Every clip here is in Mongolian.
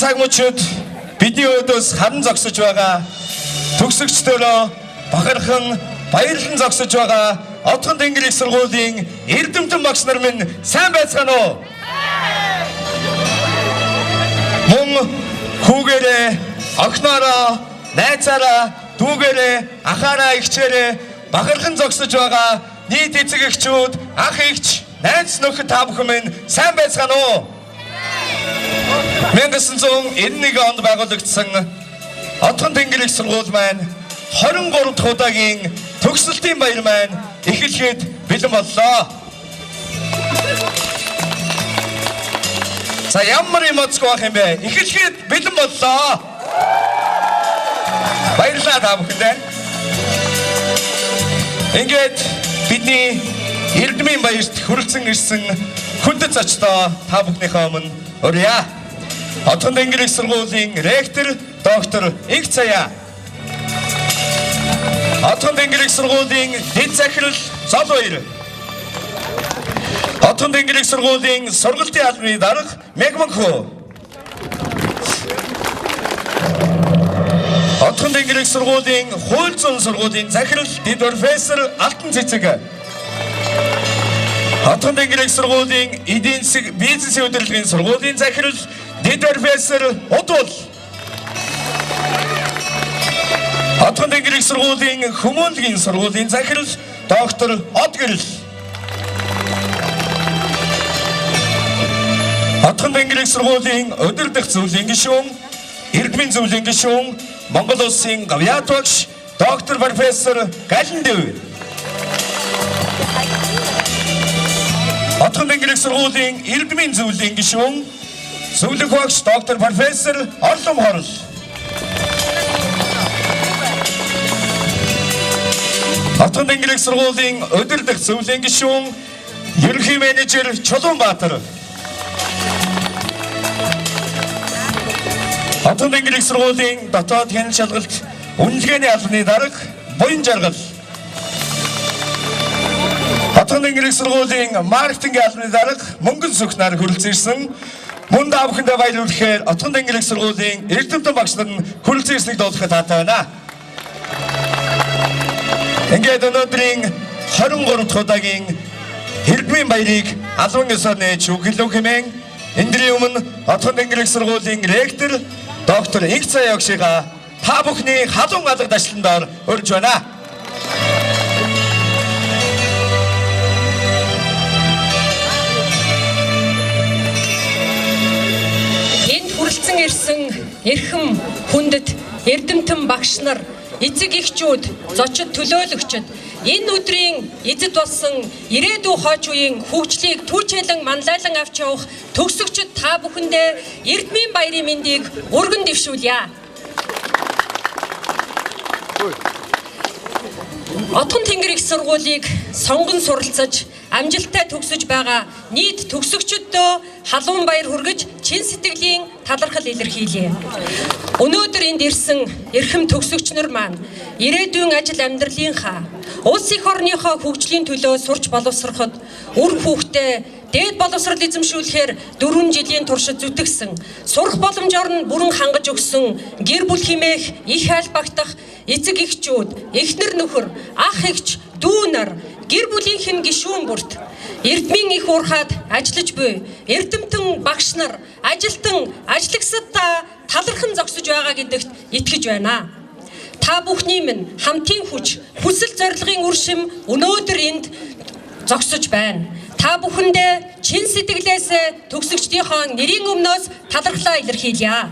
цаг мөчид бидний өдөөс харан зогсож байгаа төгсөгчдөрөө бахархан баярлан зогсож байгаа Отгон тэнгэр их сургуулийн эрдэмтэн багш нар минь сайн байцгаана уу? Мөн хүүгээрээ, охноороо, найзаараа, дүүгээрээ, ахаараа, ихчээрээ бахархан зогсож байгаа нийт эцэг эхчүүд, ах эгч, найз нөхөд та бүхэн минь сайн байцгаана уу? 1991 онд байгуулагдсан Отгон тэнгэр их сургууль маань 23 дахь удаагийн төгсөлтийн баяр маань эхлэхэд бэлэн боллоо. За ямар эмоцгүй байх юм бэ? Эхлэхэд бэлэн боллоо. Баярлалаа та бүхэндээ. Ингээд бидний Эрдмийн баярт хүрэлцэн ирсэн хүндэт зочдоо та бүхнийхээ өмнө өрье. Отгон тэнгэр их сургуулийн ректор доктор Инх Цаяа, Отгон тэнгэр их сургуулийн дэд захирал Зол Баяр, Отгон тэнгэр их сургуулийн сургалтын албаны дарга Мегманхүү, Отгон тэнгэр их сургуулийн хууль зүйн сургуулийн захирал дэд профессор Алтан Цэцэг, Отгон тэнгэр их сургуулийн эдийн засаг бизнесийн удирдлагын сургуулийн захирал дэд профессор Удвал, Отгон тэнгэр их сургуулийн хүмүүнлэгийн сургуулийн захирал доктор Одгэрэл, Отгон тэнгэр их сургуулийн удирдах зөвлөлийн гишүүн, эрдмийн зөвлөлийн гишүүн, Монгол улсын гавьяат багш доктор профессор Галандэв, Отгон тэнгэр их сургуулийн эрдмийн зөвлөлийн гишүүн, зөвлөх багш доктор профессор Орлом Хорл, Отгон тэнгэр их сургуулийн удирдах зөвлөлийн гишүүн, ерөнхий менежер Чулуунбаатар, Отгон тэнгэр их сургуулийн дотоод хяналт шалгалт үнэлгээний албаны дарга Буян Жаргал, Отгон тэнгэр их сургуулийн маркетингийн албаны дарга Мөнгөн Сүх нар хүрэлцэн ирсэн. Мөн та бүхэндээ баярлуулахаар Отгон тэнгэр их сургуулийн эрдэмтэн багш нар хүрэлцэн ирснийг дуудахад таатай байна. Ингээд өнөөдрийн 23 дахь удаагийн Эрдмийн баярыг албан ёсоор нээж өгөх хэмээн эндрийн өмнө Отгон тэнгэр их сургуулийн ректор доктор Инх Цаяа багшигаа та бүхний халуун алга дашландаар урьж байна. Энд хүрэлцэн ирсэн эрхэм хүндэт эрдэмтэн багш нар, эцэг эхчүүд, зочид төлөөлөгчд энэ өдрийн эзэд болсон ирээдүйн хойч үеийн хөгжлийг түүчээлэн манлайлан авч явах төгсөгчд та бүхэндээ Эрдмийн баярын мэндийг өргөн дэвшүүлье. Отгон тэнгэр их сургуулийг сонгон суралцаж амжилттай төгсөж байгаа нийт төгсөгчдөө халуун баяр хүргэж чин сэтгэлийн талархал илэрхийлье. Өнөөдөр энд ирсэн эрхэм төгсөгчнөр маань ирээдүйн ажил амьдралынхаа улс их орныхоо хөгжлийн төлөө сурч боловсроход үр хүүхдээ дээд боловсрол эзэмшүүлэхээр 4 жилийн туршид зүтгэсэн, сурах боломжоор нь бүрэн хангаж өгсөн гэр бүл хэмээх их айл багтах эцэг эхчүүд, эхнэр нөхөр, ах эгч, дүү нар, гэр бүлийнх нь гишүүн бүрт Эрдмийн их уурхаад ажиллаж буй эрдэмтэн багш нар, ажилтан, ажлагсад та талархан зогсож байгаа гэдэгт итгэж байна. Та бүхний минь хамтын хүч, хүсэл зорилгын үр шим өнөөдөр энд зогсож байна. Та бүхэндээ чин сэтгэлээс төгсөгчдийнхөө нэрийн өмнөөс талархлаа илэрхийлье.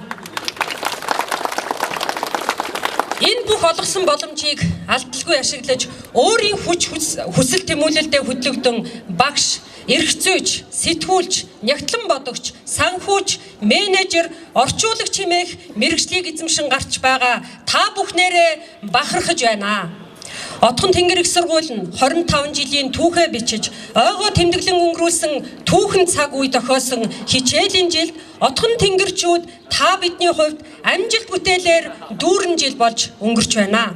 Энэ бүх олгосон боломжийг алдалгүй ашиглаж өөрийн хүч хүсэл тэмүүлэлтэд хөдлөгдөн багш, эрх зүйч, сэтгүүлч, нягтлан бодогч, санхүүч, менежер, орчуулагч хэмээх мэргэжлийг эзэмшин гарч байгаа та бүхнээрээ бахархаж байна. Отгон тэнгэр их сургууль нь 25 жилийн түүхээ бичиж, ойгоо тэмдэглэн өнгөрүүлсэн түүхэн цаг үе тохиосон хичээлийн жилд Отгон тэнгэрчүүд та бидний хувьд амжилт бүтээлээр дүүрэн жил болж өнгөрч байна.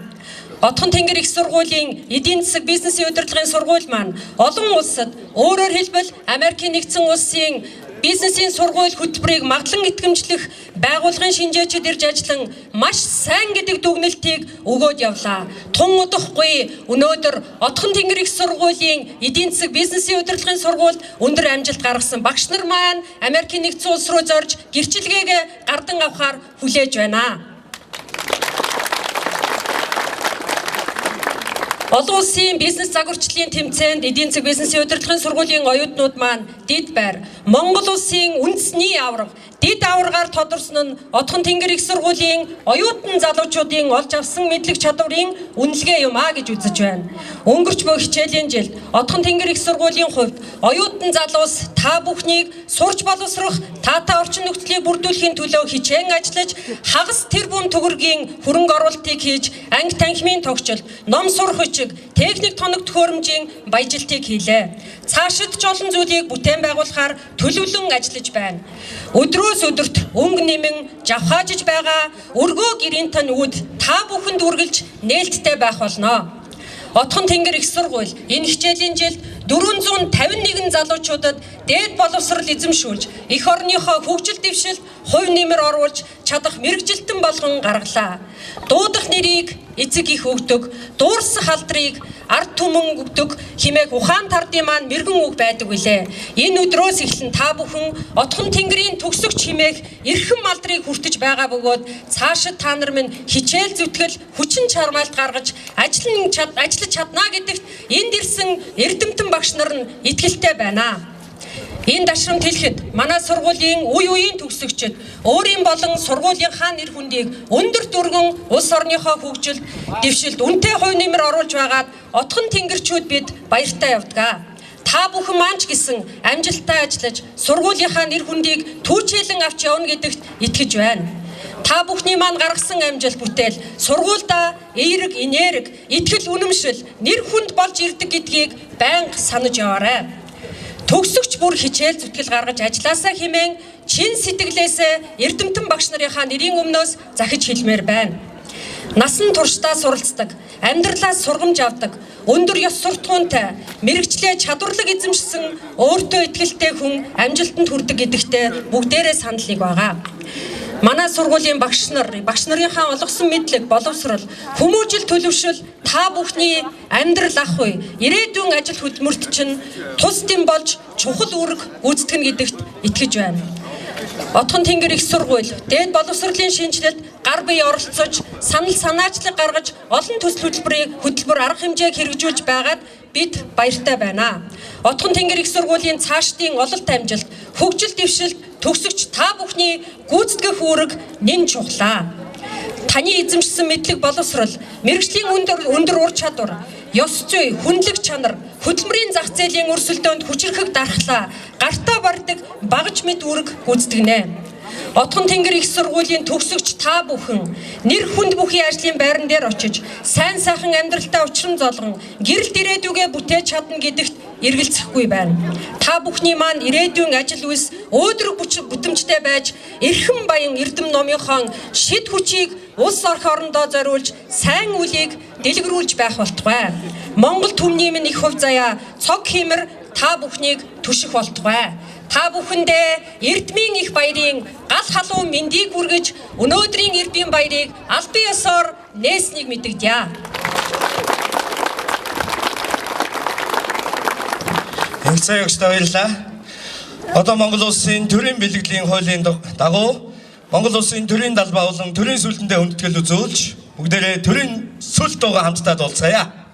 Отгон тэнгэр их сургуулийн эдийн засаг бизнесийн удирдлагын сургууль маань олон улсад, өөрөөр хэлбэл Америкийн нэгдсэн улсын бизнесийн сургууль хөтөлбөрийг маглан итгэмжлэх байгууллагын шинжээчид ирж ажиллан маш сайн гэдэг дүгнэлтийг өгөөд явлаа. Тун удахгүй өнөөдөр Отхон тэнгэр их сургуулийн эдийн засаг бизнесийн удирдлагын сургуульд өндөр амжилт гаргасан багш нар маань Америкийн нэгдсэн улс руу зорж гэрчлэгээ гардан авахаар хүлээж байна. Олон улсын бизнес загварчлалын тэмцээнд эдийн засаг бизнесийн удирдлагын сургуулийн оюутнууд маань дид байр. Монгол улсын үндэсний аварга, дид аваргаар тодорсон нь Отхон тэнгэр их сургуулийн оюутан залуучуудын олж авсан мэдлэг чадварын үнэлгээ юм а гэж үзэж байна. Өнгөрч буй хичээлийн жилд Отхон тэнгэр их сургуулийн хувьд оюутан залуус та бүхнийг сурч боловсрох таатай орчин нөхцөлийг бүрдүүлэхийн төлөө хичээн ажиллаж хагас тэрбум төгрөгийн хөрөнгө оруулалтыг хийж анги танхимын тогтчол, ном сурах хүчиг, техник тоног төхөөрөмжийн баяжилтыг хийлээ. Цаашид ч олон зүйлийг бүтээн байгуулахаар төлөвлөн ажиллаж байна. Өдрөөс өдөрт өнгө нэмэн жавхаажиж байгаа өргөө гэрийн тань үүд та бүхэнд үргэлж нээлттэй байх болно. Отхон тэнгэр их сургууль энэ хичээлийн жилд 451 залуучуудад дээд боловсрол эзэмшүүлж, эх орныхоо хөгжил дэвшилд хувь нэмэр оруулж чадах мэрэгжилтэн болгон гаргалаа. Дуудах нэрийг эцэг их өгдөг, дуурсах алдрыг ард түмэн өгдөг хэмээх ухаан тардын маань мэрэгэн үг байдаг билээ. Энэ өдрөөс эхлэн та бүхэн Отхон тэнгэрийн төгсөгч хэмээх эрхэм алдрыг хүртэж байгаа бөгөөд цаашид та нар минь хичээл зүтгэл, хүчин чармайлт гаргаж ажиллаж чадна гэдэгт энд ирсэн эрдэмтэн багш нар нь итгэлтэй байна. Энэ дашрамт хэлэхэд манай сургуулийн үе үеийн төгсөгчид өөрийн болон сургуулийнхаа нэр хүндийг өндөр дүргэн улс орныхоо хөгжилд дэвшилд үнэтэй хувь нэмэр оруулж байгаад Отхон тэнгэрчүүд бид баяртай явдаг. Та бүхэн маань ч гэсэн амжилттай ажиллаж сургуулийнхаа нэр хүндийг түүчээлэн авч явна гэдэгт итгэж байна. Та бүхний маань гаргасан амжилт бүтээл сургуульда эерэг, энерги, итгэл үнэмшил, нэр хүнд болж ирдэг гэдгийг байнга санаж яваарай. Төгсөгч бүр хичээл зүтгэл гаргаж ажилласаа хэмээн чин сэтгэлээсээ эрдэмтэн багш нарынхаа нэрийн өмнөөс захиж хэлмээр байна. Насан туршдаа суралцдаг, амьдралаас сургамж авдаг, өндөр ёс суртахуунтай, мэрэгчлээ чадварлаг эзэмшсэн, өөртөө итгэлтэй хүн амжилтанд хүрдэг гэдэгтээ бүгдээрээ санал нэг байгаа. Манай сургуулийн багш нарынхаа олгосон мэдлэг, боловсрол, хүмүүжил төлөвшил та бүхний амьдрал ах үе, ирээдүйн ажил хөдөлмөрт чинь тус дэм болж чухал үүрэг гүйцэтгэнэ гэдэгт итгэж байна. Отхон тэнгэр их сургууль дээд боловсролын шинжилэлд гар бие оролцож, санал санаачлаг гаргаж, олон төсөл хөтөлбөр арга хэмжээг хэрэгжүүлж байгаад бид баяртай байна. Отхон тэнгэр их сургуулийн цаашдын ололт амжилт, хөгжил дэвшилт төгсөгч та бүхний гүйцэтгэх үүрэг нэн чухлаа. Таны эзэмшсэн мэдлэг, боловсрол, мэрэгжлийн өндөр ур чадвар, ёс зүй, хүнлэг чанар, хөдөлмөрийн зах зээлийн өрсөлдөөнд хүчирхэг дархлаа, гартаа бардаг багж мэд үүрэг гүйцэтгэнэ. Отхон тэнгэр их сургуулийн төгсөгч та бүхэн нэр хүнд бүхий ажлын байран дээр очиж сайн сайхан амьдралтай учран золгон гэрэлт ирээдүгээ бүтээж чадна гэдэгт эргэлзэхгүй байна. Та бүхний маань ирээдүйн ажил үйлс өөдрөг бүтэмжтэй байж эрхэм баян эрдэм номынхон шид хүчийг улс орх орондоо зориулж сайн үлийг дэлгэрүүлж байх болтугай. Монгол түмний минь их хувь заяа цог хэмэр та бүхнийг түших болтугай. Та бүхэндээ эрдмийн их баярын гал халуун мэндийг хүргэж өнөөдрийн эрдмийн баярыг албан ёсоор нээснийг мэдэгдэе. Эмцээ өгчтэй баярлалаа. Одоо Монгол улсын төрийн бэлгэдлийн хуулийн дагуу Монгол улсын төрийн далбаа болон төрийн сүлдэндээ хүндэтгэл үзүүлж бүгдээрээ төрийн сүлд дуугаа хамтдаа дуулцгаая.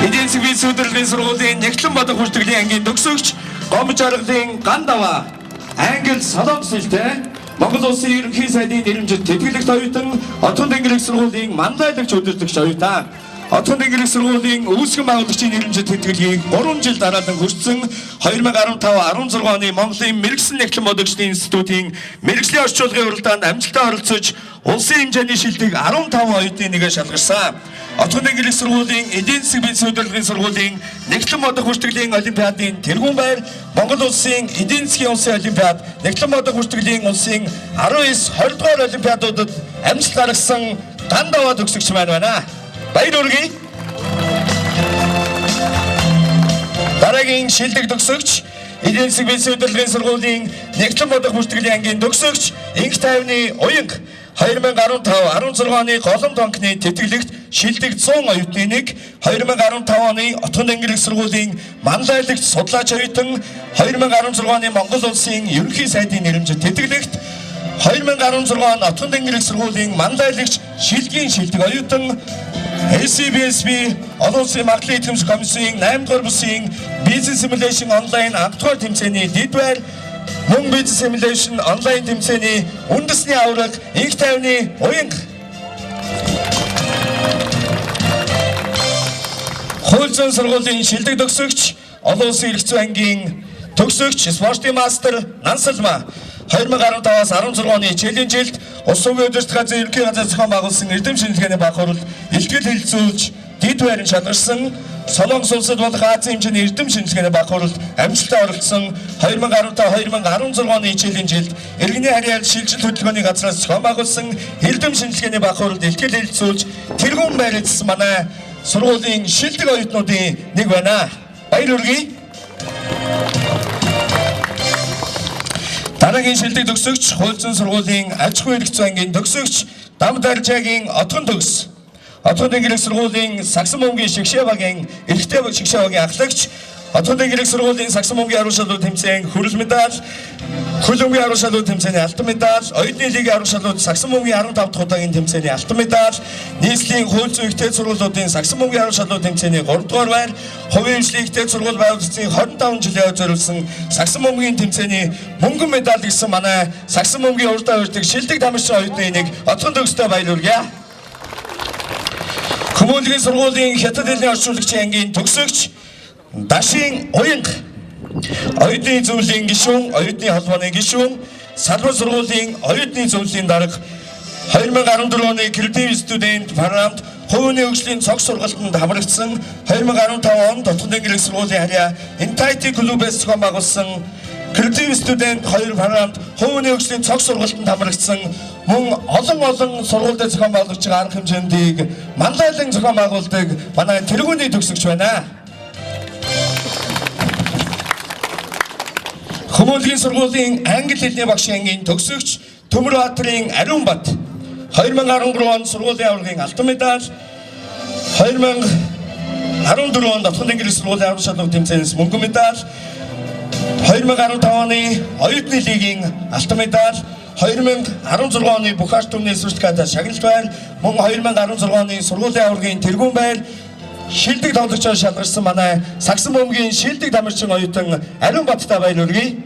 Эдийн засгийн судалгааны сургуулийн Нэгтлэн бодох хүчтэйглийн ангийн төгсөгч Гомж аргалын ган даваа Англи Солонгос хэлтэй Монгол Улсын ерөнхий сайдын нэрмжит тэтгэлэгт оюутан Отгон тэнгэрийн сургуулийн мандайлагч удирдагч оюутан Отгон тэнгэрийн сургуулийн үүсгэн байгуулагчийн нэрмжит тэтгэлгийг 3 жил дараалан хүртсэн 2015-16 оны Монголын мэрэгсэн нэгтлэн бодогчдын институтын мэрэгжлийн орчуулгын уралдаанд амжилттай оролцож улсын хэмжээний шилдэг 15 оюутны нэгэ шалгарсан. Отгон тэнгэрийн сургуулийн эдийн засгийн бие суурилгын сургуулийн нэгтлэн бодох бүртгэлийн олимпиадын тэргүүн байр Монгол улсын эдийн засгийн улсын олимпиад нэгтлэн бодох бүртгэлийн улсын 19-20 дугаар олимпиадуудад амжилт гаргасан гандаваа төгсөгч маань байна. Баяр хүргэе. Дараагийн шилдэг төгсөгч эдийн засгийн бие суурилгын сургуулийн нэгтлэн бодох бүртгэлийн ангийн төгсөгч Инх тайвны уянг 2015-16 оны голомт банкны тэтгэлэгт шилдэг 100 оюутны нэг 2015 оны Отгон тэнгэрийн сургуулийн мандайлагч судлаач оюутан 2016 оны Монгол улсын ерөнхий сайдын нэрмжит тэтгэлэгт 2016 оны Отгон тэнгэрийн сургуулийн мандайлагч шилгийн шилдэг оюутан ACBSB олон улсын магадлалын идэвхжих комиссийн 8 дугаар бүсийн бизнес симуляшн онлайн анхдугаар тэмцээний дэд байр мөн бизнес симуляшн онлайн тэмцээний үндэсний авраг Инх тайвны уянг хууль зүйн сургуулийн шилдэг төгсөгч олон улсын эрх зүйн ангийн төгсөгч спортын мастер Нансалма 2015-аас 16 оны хичээлийн жилд Улс сүмийн удирдах газрын ерөнхий газар зохион байгуулсан эрдэм шинжилгээний баг хурал илтгэл хэлэлцүүлж дэд байранд шалгарсан. Солонгос улсад болох Азийн хэмжээний эрдэм шинжилгээний баг хуралд амжилттай оролцсон 2015-2016 оны хичээлийн жилд иргэний харьяал шилжилт хөтөлбөрийн газраас зохион байгуулсан эрдэм шинжилгээний баг хуралд илтгэл хэлэлцүүлж тэргүүн байрлуулсан манай сургуулийн шилдэг оюутнуудын нэг байна. Баяр хүргэе. Дараагийн шилдэг төгсөгч хууль зүйн сургуулийн аж ахуйн эрх зүйн ангийн төгсөгч Дам Даржаагийн Отгон төгс. Отгон тэнгэрийн сургуулийн сагсан бөмбөгийн шигшээ багийн эрхтэй шигшээ багийн ахлагч Отгон тэнгэрийн сургуулийн сагсан бөмбөгийн арга шалуу тэмцээн хүрэл медаль, хөлбөмбөгийн арга шалуу тэмцээний алтан медаль, оюутны лигийн арга шалууд сагсан бөмбөгийн 15 дахь удаагийн тэмцээний алтан медаль, нийслэлийн хууль зүйн ихтэй сургуулиудын сагсан бөмбөгийн арга шалуу тэмцээний 3 дугаар байр, хувийн хөгжлийн ихтэй сургууль байгуулалтын 25 жилийн зориулсан сагсан бөмбөгийн тэмцээний мөнгөн медаль гэсэн манай сагсан бөмбөгийн урдаа хүрдэг шилдэг тамирчин оюутны нэг Отгон төгстэй баяр хүргэе. Хүмүүнлэгийн сургуулийн хятад хэлний орчуулагчийн ангийн төгсөгч Дашин уянг оюутны зөвлөлийн гишүүн, оюутны холбооны гишүүн, салбар сургуулийн оюутны зөвлөлийн дарга 2014 оны креатив студент парламент хувийн хөгжлийн цог сургалтанд хамрагдсан 2015 онд Отгон тэнгэрийн сургуулийн харьяа Entity клубээс зохион байгуулсан креатив студент 2 парламент хувийн хөгжлийн цог сургалтанд хамрагдсан мөн олон сургуульд зохион байгуулж байгаа арга хэмжээндийг мандайлан зохион байгуулдаг манай тэргүүний төгсөгч байна. Хүмүүнлэгийн сургуулийн англи хэлний багшийн ангийн төгсөгч Төмөрбаатарын Ариун Бат 2013 онд сургуулийн аваргын алтан медаль 2014 онд Отгон тэнгэрийн сургуулийн авраг шалгуур тэмцээнээс мөнгөн медаль 2015 оны оюутны лигийн алтан медаль 2016 оны Бухарест түмний сертификат шагналт байр мөн 2016 оны сургуулийн аваргын тэргүүн байр шилдэг тоглогчоор шалгарсан манай сагсан бөмбөгийн шилдэг тамирчин оюутан Ариун Баттай баяр хүргэе.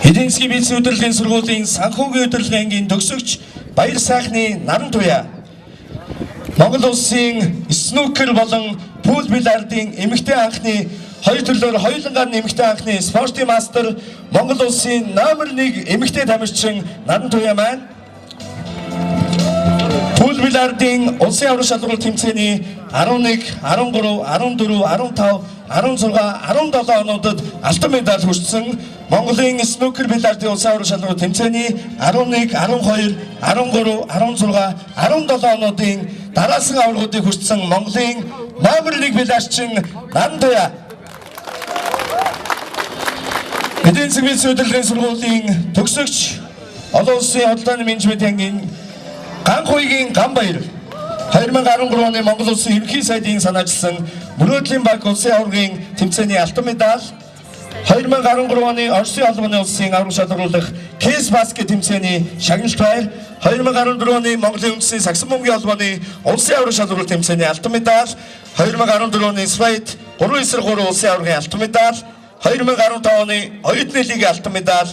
Эдийн засгийн бие суурилгын сургуулийн санхүүгийн удирдлагын ангийн төгсөгч Баяр сайхны Наран Туяа Монгол улсын снукер болон пул бильярдын эмэгтэй анхны хоёр төрлөөр хоёулангаар эмэгтэй анхны спортын мастер Монгол улсын номер 1 эмэгтэй тамирчин Наран Туяа маань пул бильярдын улсын авраг шалгуур тэмцээний 11, 13, 14, 15, 16, 17 онуудад алтан медаль хүртсэн Монголын снукер бильярдын улсын авраг шалгуур тэмцээний 11, 12, 13, 16, 17 онуудын дараалсан аваргуудыг хүртсэн Монголын номер 1 бильярдчин Наран Туяа. Эдийн засгийн суурилгын сургуулийн төгсөгч олон улсын хөдөлгөөний менежмент ангийн Ганхуйгийн Ганбаяр 2013 оны Монгол улсын ерөнхий сайдын санаачилсан мөрөөдлийн баг улсын аваргын тэмцээний алтан медаль 2013 оны Оросын албаны улсын авраг шалгаруулах Кейс баскет тэмцээний шагналт байр 2014 оны Монголын үндэсний сагсан бөмбөгийн холбооны улсын авраг шалгаруулах тэмцээний алтан медаль 2014 оны Свайт 3-3 улсын аваргын алтан медаль 2015 оны оюутны лигийн алтан медаль,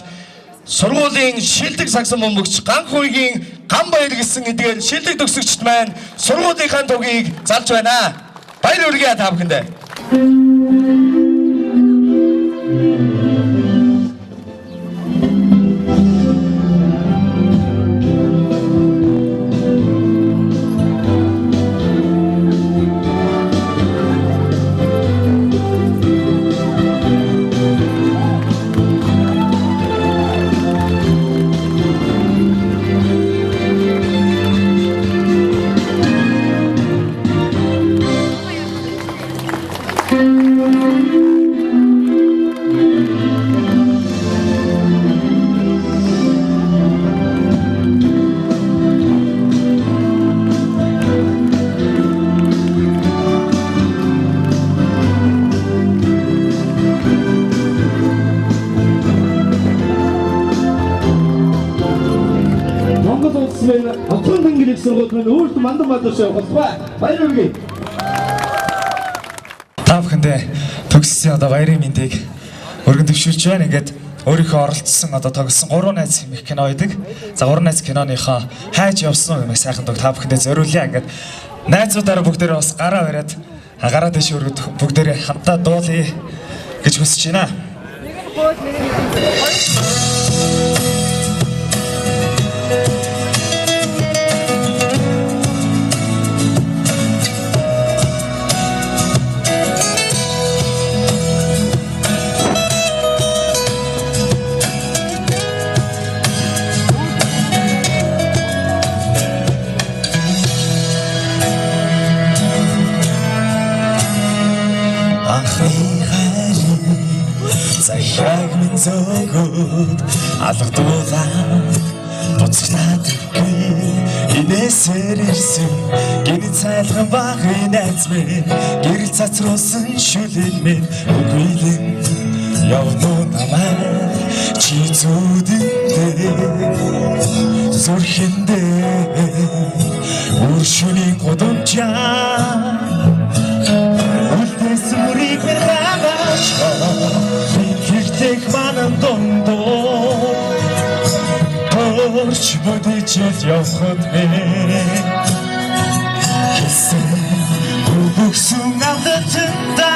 сургуулийн шилдэг сагсан бөмбөгч Ганх хуйгийн Ганбаяр гэсэн эдгээр шилдэг төгсөгчд маань сургуулийнхаа тугийг залж байна. Баяр хүргэе та бүхэндээ. Отон тэнгэрийн сургууль маань өөртөө мандан бадар явуулбаа. Баяр хүргэе. Та бүхэндээ төгссөн одоо баярын мэндийг өргөн төвшүүлж байна. Ингээд өөрийнхөө оролцсон одоо тогссон 3 найз хэмэх кино байдаг. За 3 найз киноныхоо хайж явсан юм сайхан дог та бүхэндээ зориулъя. Ингээд найзуудаараа бүгдээрээ бас гараа бариад гараа дэш өргөд бүгдээрээ хамтаа дуулъя гэж хүсэж байна. Заяаг минь зөөгөөд алгадуулаад буцагтаад инээсээр ирсэн гинэ цайлган багын найз минь гэрэл цацруулсан шүлэг минь үгүйлэн явнуу намайг чи зүудэндээ зүрхэндээ үршүний гудамжаа үлдэсмөрийг мэрхагаач Их манан дондоо Торч бодичэл явхад бэ Хэсэн Бүгсөн амдатанда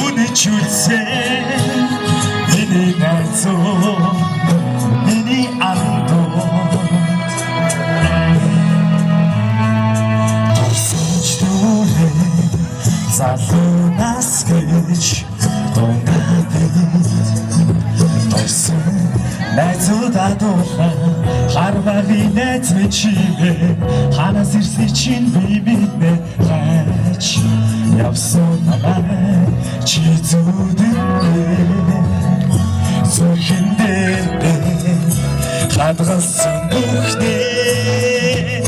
Үнэчүүлсэн Миний найзуу Миний андуу Торсонч дүүрэ Залуунаас гэж Торсон найзуудаа дуулаа Харвагийн найз минь чимээ Ханаас ирсэн чинь би биднээ хайж Явсан намайг чи зүудэндээ Зүрхэндээ хадгалсан бүхнээ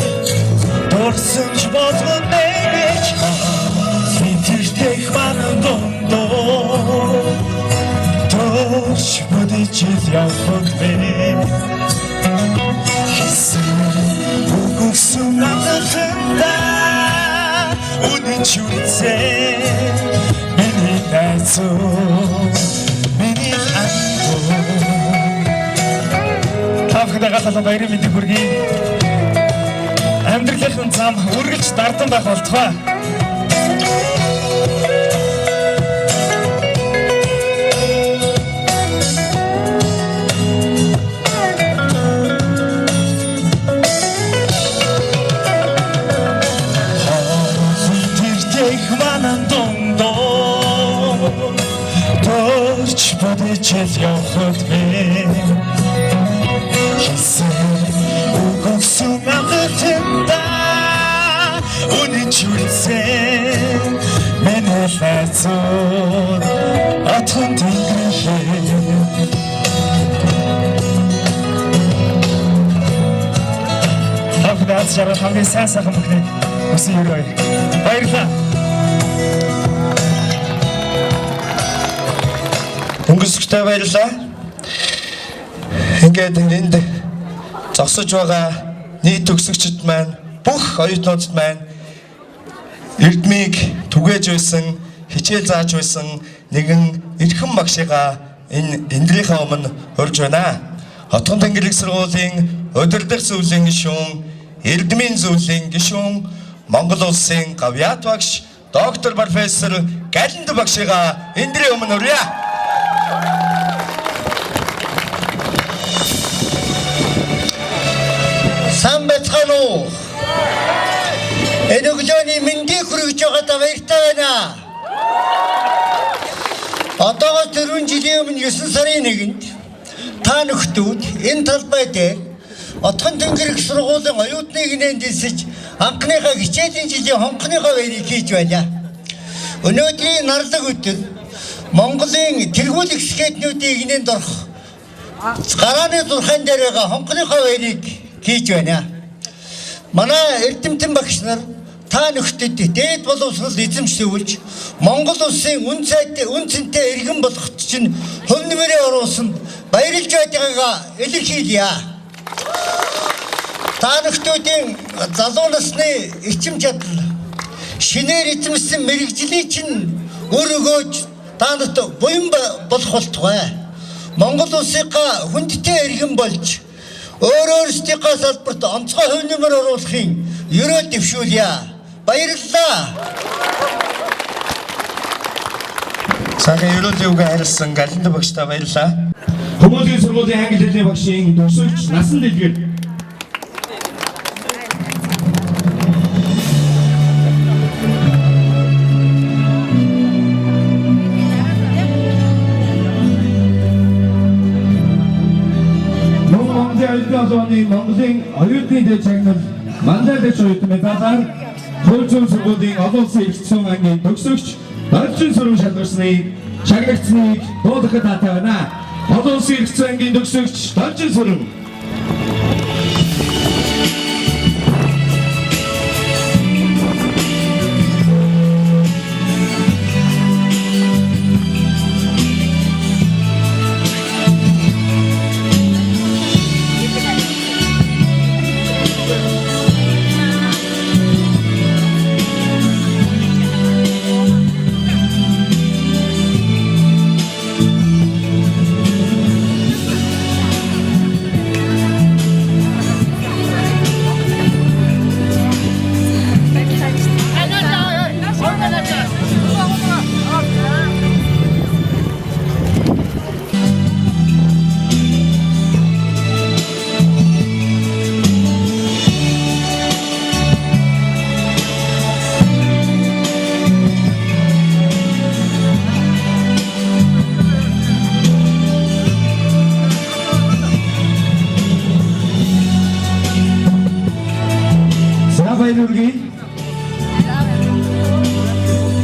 Торсон ч болгон нэж Хинтэртэх манан дондоо Торч бодичил явхад бэ Хэсэн бүггсэн амтанда Үнэчүүлсэн миний найзуу Миний андуу Та бүхэндээ галалан баярын мэндийг хүргэе Амьдралын зам үргэлж дардан байх болтугай Бодичэл явхад бэ Хэсэн Үгөксөн амтанда Үнэчүүлсэн Миний найзуу Отон тэнгэрийн Тавнаас жаргал хамгийн сайн сайхан бүхний өсөн өрөө баярлалаа Өнгөсгтэй баярлалаа. Ингээд энд зогсож байгаа нийт төгсөгчд маань бүх оюутнууд маань эрдмийг түгээж байсан, хичээл зааж байсан нэгэн эрхэм багшигаа энэ эндрийнхаа өмнө урьж байна. Хотгон тэнгэрлэг сургуулийн удирдах зөвлөлийн гишүүн, эрдмийн зөвлөлийн гишүүн, Монгол улсын гавьяат багш доктор профессор Галент багшигаа эндрийн өмнө урья. Сайн байцгаана уу? Энэ өглөөний мэндийг хүргэж байгаадаа баяртай байна. Одоогоос 4 жилийн өмнө 9 сарын 1-нд та нөхдүүд энэ талбай дээр Отгон тэнгэрлэг сургуулийн оюутны гинэнд дэлсэж анхныхаа хичээлийн жилийн хонхныхоо баярыг хийж байна. Өнөөдрийн нарлаг өдөр Монголын тэргүүлэх скетнүүдийн гинэнд орох гарааны зурхаан дээр байгаа хонхныхоо баярыг хийж байна. Манай эрдэмтэн багш нар та нөхдөд дээд боловсрол эзэмшүүлж Монгол улсын үн цэнтэй иргэн болгохт чинь хөв нэмрээ оруулсан баярлж байдгаагаа илэрхийлье. Та нөхдүүдийн залуу насны ичим чадал шинээр эзэмсэн мэрэгжлийн чинь өр өгөөж та нарт буян болох болтугай. Монгол улсынхаа хүндтэй иргэн болж өөрөөсдийнхөө салбарт онцгой хөв нэмэр оруулахын ерөө дэвшүүлье. Баярлалаа. Сайхан ерөөлийн үгээ харилсан Галент багштай баярлалаа. Хүмүүлийн сургуулийн англи хэлний багшийн төгсөгч Насан Дэлгэр. Монголын оюутны дэд чагнал Манлайлагч оюутны медалаар Хууль сургуулийн олон улсын эрхцэн ангийн төгсөгч Доржин сургууль шалгасны шагнагчныг дуудахад таатай байна. Олон улсын эрхцэн ангийн төгсөгч Доржин сургууль.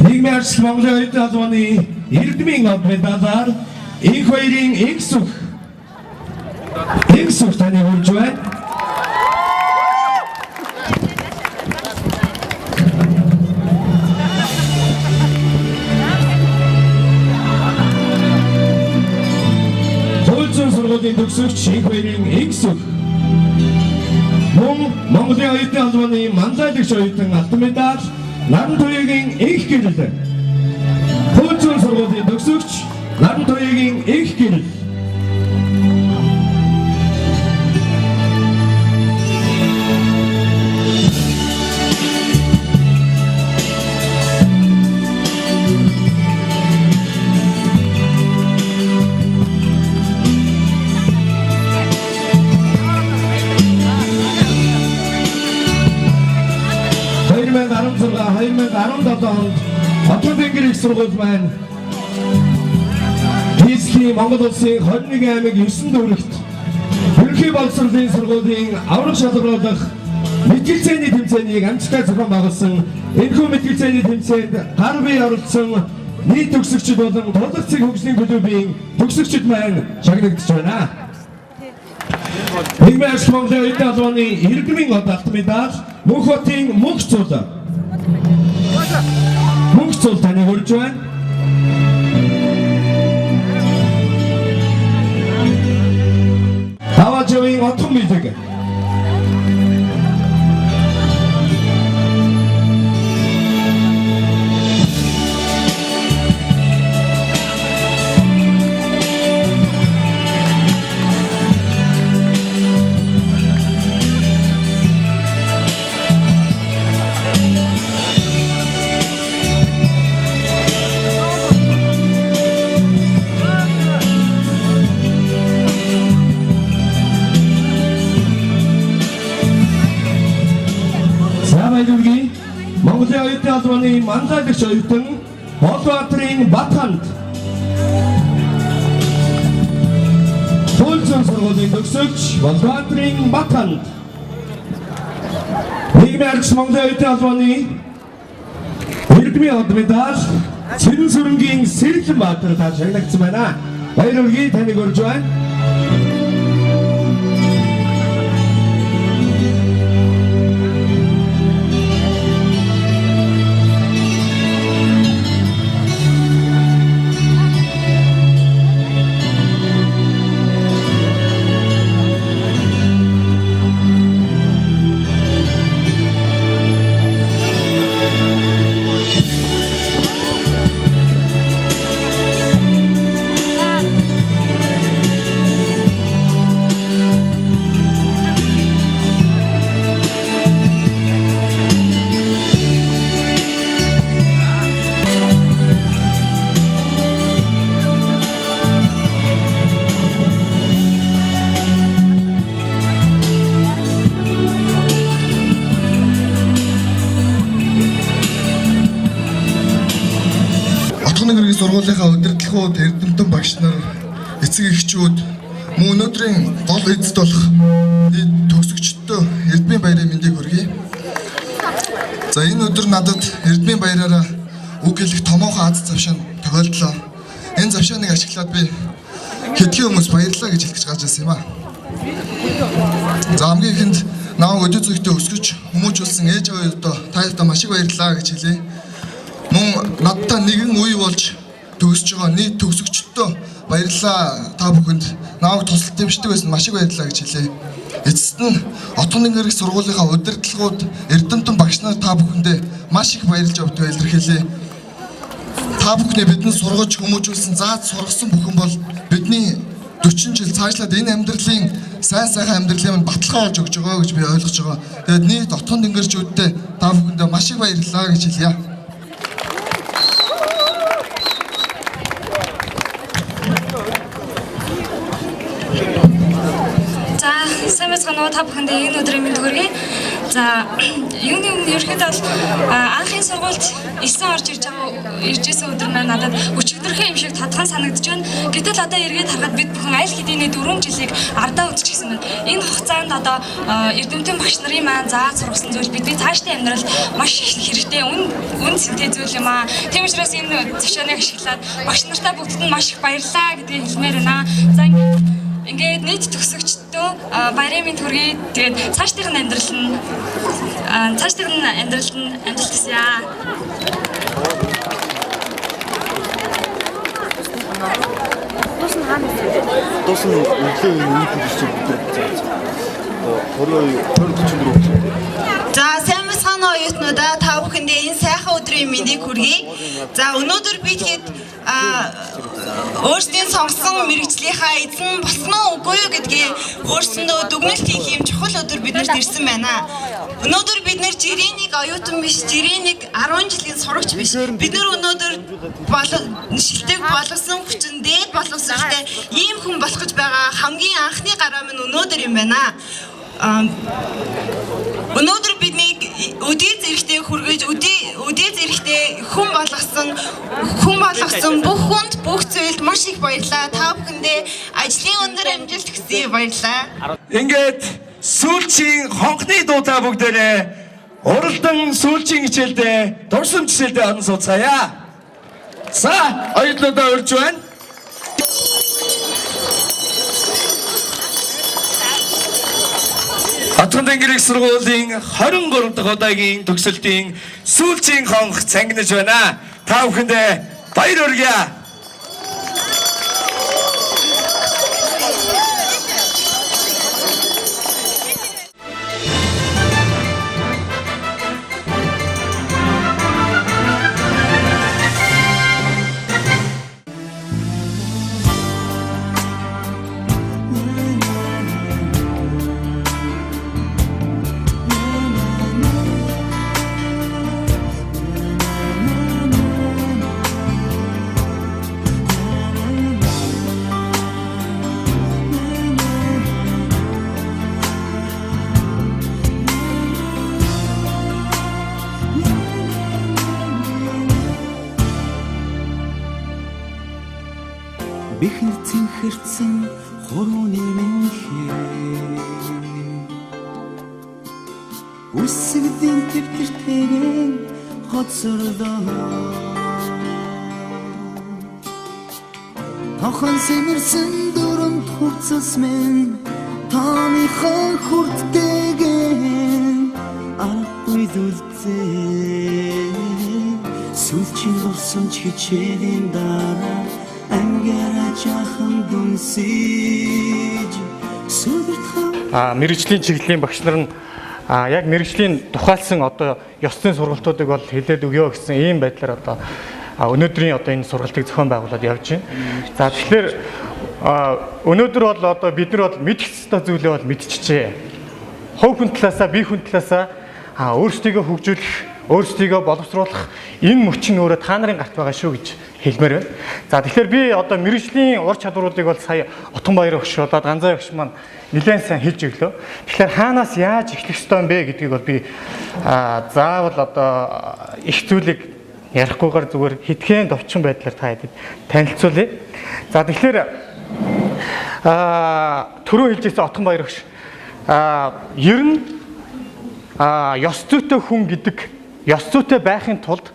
Нийгмийн арчил Монголын оюутны албаны эрдмийн медалаар их хоёрын X таны хүрж байна. Хууль сургуулийн төгсөгч их хоёрын X Монголын оюутны албаны Манлайлагч оюутан алтан медаль, Наран туяагийн их гэрэл. Хууль сургуулийн төгсөгч Наран туяагийн их гэрэл. Отгон тэнгэрлэг сургууль маань Нийслэлийн Монгол улсын 21 аймаг 9 дүүрэгт ерөнхий боловсролын сургуулийн аврах шалгаруулах мэтгэлцээний тэмцээнийг амжилттай зохион байгуулсан. Энэхүү мэтгэлцээний тэмцээнд гар бие оролцсон нийт төгсөгчид болон тулах цэг хөгжлийн клубын төгсөгчид маань шагнагдж байна. Нийгмийн арчил Монголын оюутны албаны эрдмийн алтан медаль, Мөнх хотын мөнх цул таны хүрж байна. Таваживын отгон бэлэг. албаны манлайлагч оюутан Болбаатарын Батханд Туульцан сургуулийн төгсөгч Болбаатарын Батханд нийгмийн аргач Монголын оюутны албаны иргэдийн од медаль Цэрэн сүрэнгийн Сэргэлэн Баатар та шагнагдсан байна. Баяр хүргэе, таныг урьж байна. Сургуулийнхаа удирдлагууд, эрдэмтэн багш нар, эцэг эхчүүд мөн өнөөдрийн гол эзэд болох төгсөгчдөө эрдмийн баярын мэндийг хүргэе. За энэ өдөр надад эрдмийн баяраараа үг хэлэх томоохон аз завшаан тохиолдлоо. Энэ завшааныг ашиглаад би хэдхэн хүмүүс баярлалаа гэж хэлэх гэж гарч ирсэн юм аа. За хамгийн ихэнд намайг өдөр зүйтэй өсгөж хүмүүжүүлсэн ээж аваадаа таятаа маш их баярлалаа гэж хэлье. Мөн надтай нэгэн үе болж төгсөж байгаа нийт төгсөгчдөө баярлалаа. Та бүхэнд намайг тусалж дэмждэг байсан маш их баярлалаа гэж хэлье. Эцэст нь Отгон дэнгэрийн сургуулийнхаа удирдлагууд, эрдэмтэн багш нар та бүхэндээ маш их баярлж явдгаа илэрхийлье. Та бүхний биднийг сургаж хүмүүжүүлсэн, зааж сургасан бүхэн бол бидний 40 жил цаашлаад энэ амьдралын сайхан амьдралын баталгаа олж өгч байгаа гэж би ойлгож байгаа. Тэгээд нийт Отгон дэнгэрчүүдтэй та бүхэндээ маш их баярлалаа гэж хэлье. Сайн та бүхэндээ энэ өдрийн мэнд хүргэе. За юуны өмнө ерөөхдөө анхын сургуульд 9 орж иржсэн өдөр маань надад өчигдөрхөн юм шиг тодхон санагдаж байна. Гэтэл одоо эргээд харахад бид бүхэн аль хэдийн 4 жилийг ардаа үзчихсэн байна. Энэ хугацаанд одоо эрдэмтэн багш нарын маань зааж сургасан зүйл бидний цаашдын амьдралд маш их хэрэгтэй үн цэнтэй зүйл юм аа. Тийм учраас энэ зөвшөөрлийг ашиглаад багш нартай бүгдд нь маш их баярлалаа гэдгийг хэлмээр байна. За ингээд нийт төгсөгчдөө баярын мэнд хүргэе. Тэгээд цаашдын амьдрал нь амжилт хүсье. Тосон өглөө нэг хэлж За сайн мэцхан оюутнуудаа та бүхэндээ энэ сайхан өдрийн мэндийг хүргэе. За өнөөдөр бид хэд өөрсдийн сонгосон мэргэжлийнхаа эзэн болсон уу үгүй юу гэдгийг өөрсөндөө дүгнэлт хийх юм чухал өдөр биднэрт ирсэн байна. Өнөөдөр бид нэр жирийн нэг оюутан биш, жирийн нэг 10 жилийн сурагч биш. Бид нар өнөөдөр шилдэг болгосон хүчин дээд боловсролтой ийм хүн болох гэж байгаа хамгийн анхны гараа минь өнөөдөр юм байна. Өнөөдөр биднийг өдөө зэрэгтэй хүргэж өдөө зэрэгтэй хүн болгосон бүх хүнд бүх зүйлд маш их баярлалаа. Та бүхэндээ ажлын өндөр амжилт хүсье. Баярлалаа. Ингээд сүүлчийн хонхны дуудаа бүгдээрээ уралдан сүүлчийн хичээлдээ дурсамж хичээлдээ орон сууцгаая. За оюутнуудаа урьж байна. Отгон дэнгэрийн сургуулийн 23 дахь удаагийн төгсөлтийн сүүлчийн хонх цангинаж байна. Та бүхэндээ баяр хүргэе. бэхэрцэн хэрцэн хурууны минхээ үсгдийн төвтөртэйгэн хоцордоо тохон сэмэрсэн дөрөнд хувцас минь тааныхаа хүртдэгэн арахгүй зүлцээ сүлчийн болсон ч хичээлийн дараа ангара жахан дүнсэж сүлэртхаа мэргэжлийн чиглэлийн багш нар нь яг мэргэжлийн тухайлсан одоо ёсны сургалтуудыг бол хэлээд өгөө гэсэн ийм байдлаар одоо өнөөдрийн одоо энэ сургалтыг зохион байгуулад явж байна. За тэгэхээр өнөөдөр бол одоо бид нар бол мэдэх ёстой зүйлээ бол мэдчихжээ. Хувь хүн талаасаа, бие хүн талаасаа өөрсдийгөө хөгжүүлэх, өөрсдийгөө боловсруулах энэ мөч нь өөрөө та нарын гарт байгаа шүү гэж хэлмээр байна. За тэгэхээр би одоо мэргэжлийн ур чадваруудыг бол сая Отгонбаяр багш болоод Ганцаа багш маань нэлээд сайн хэлж өглөө. Тэгэхээр хаанаас яаж эхлэх ёстой юм бэ гэдгийг бол би заавал одоо их зүйлийг ярихгүйгээр зүгээр хэдхэн товчхон байдлаар та хэдэд танилцуулъя. За тэгэхээр түрүү хэлжсэн Отгонбаяр багш ер нь ёс зүйтэй хүн гэдэг ёс зүйтэй байхын тулд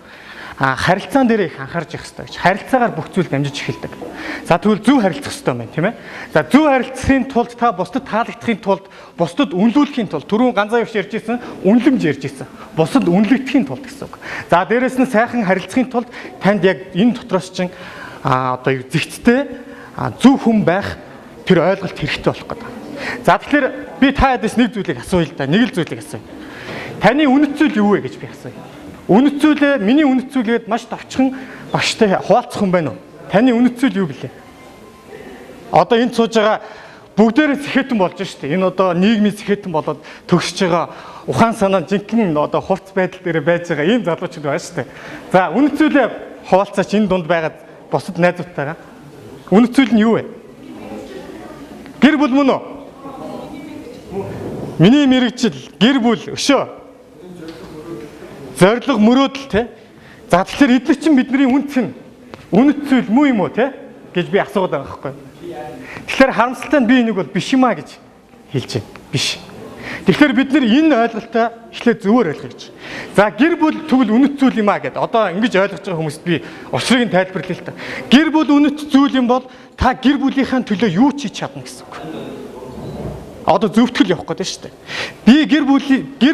харилцаан дээр их анхаарч явах хэрэгтэй гэж. Харилцаагаар бүх зүйл дамжиж эхэлдэг. За тэгвэл зөв харилцах хэрэгтэй байна, тийм ээ. За зөв харилцахын тулд та бусдад таалагдахын тулд, бусдад үнэлүүлэхийн тулд түрүүн Ганцаа багш ярьж ирсэн, үнэлэмж ярьж ирсэн. Бусдад үнэлэгдэхийн тулд гэсэн үг. За дээрэс нь сайхан харилцахын тулд танд яг энэ дотроос чинь одоо зэгцтэй зөв хүн байх тэр ойлголт хэрэгтэй болох гэдэг. За тэгэхээр би та хэд нэг зүйлийг асууя л да. Нэг л зүйлийг асууя. Таны үнэт зүйл юу вэ гэж би асууя. Үнэт зүйлээ миний үнэт зүйлгээд маш товчхон багштай хуваалцах юм байна уу? Таны үнэт зүйл юу блэ? Одоо энд сууж байгаа бүгдээрээ сэхэтэн болж штэ. Энэ одоо нийгмийн сэхэтэн болоод төгсөж байгаа ухаан санаа жинхэнэ одоо хувц байдал дээр байж байгаа ийм залуучууд байна штэ. За үнэт зүйлээ хуваалцаач энэ дунд байгаа бусад найзуудтайгаа. Үнэт зүйл нь юу вэ? Гэр бүл мөн үү? Миний мэрэгжил гэр бүл өшөө. Зорилго мөрөөдөл те. За тэгэхээр эдгээр чинь бидний үнц нь үнэт зүйл мүү юм уу те гэж би асууад байгаа байхгүй. Тэгэхээр харамсалтай нь би энийг бол биш юм а гэж хэлж байна. Биш. Тэгэхээр бид нар энэ ойлголтоо эхлээд зөвөр ойлгоё гэж. За гэр бүл тэгвэл үнэт зүйл юм а гэдэг. Одоо ингэж ойлгож байгаа хүмүүст би учрыг нь тайлбарлая л та. Гэр бүл үнэт зүйл юм бол та гэр бүлийнхаа төлөө юу ч хийж чадна гэсэн үг. Одоо зөвтгөл явах гэдэг шүү дээ. Би гэр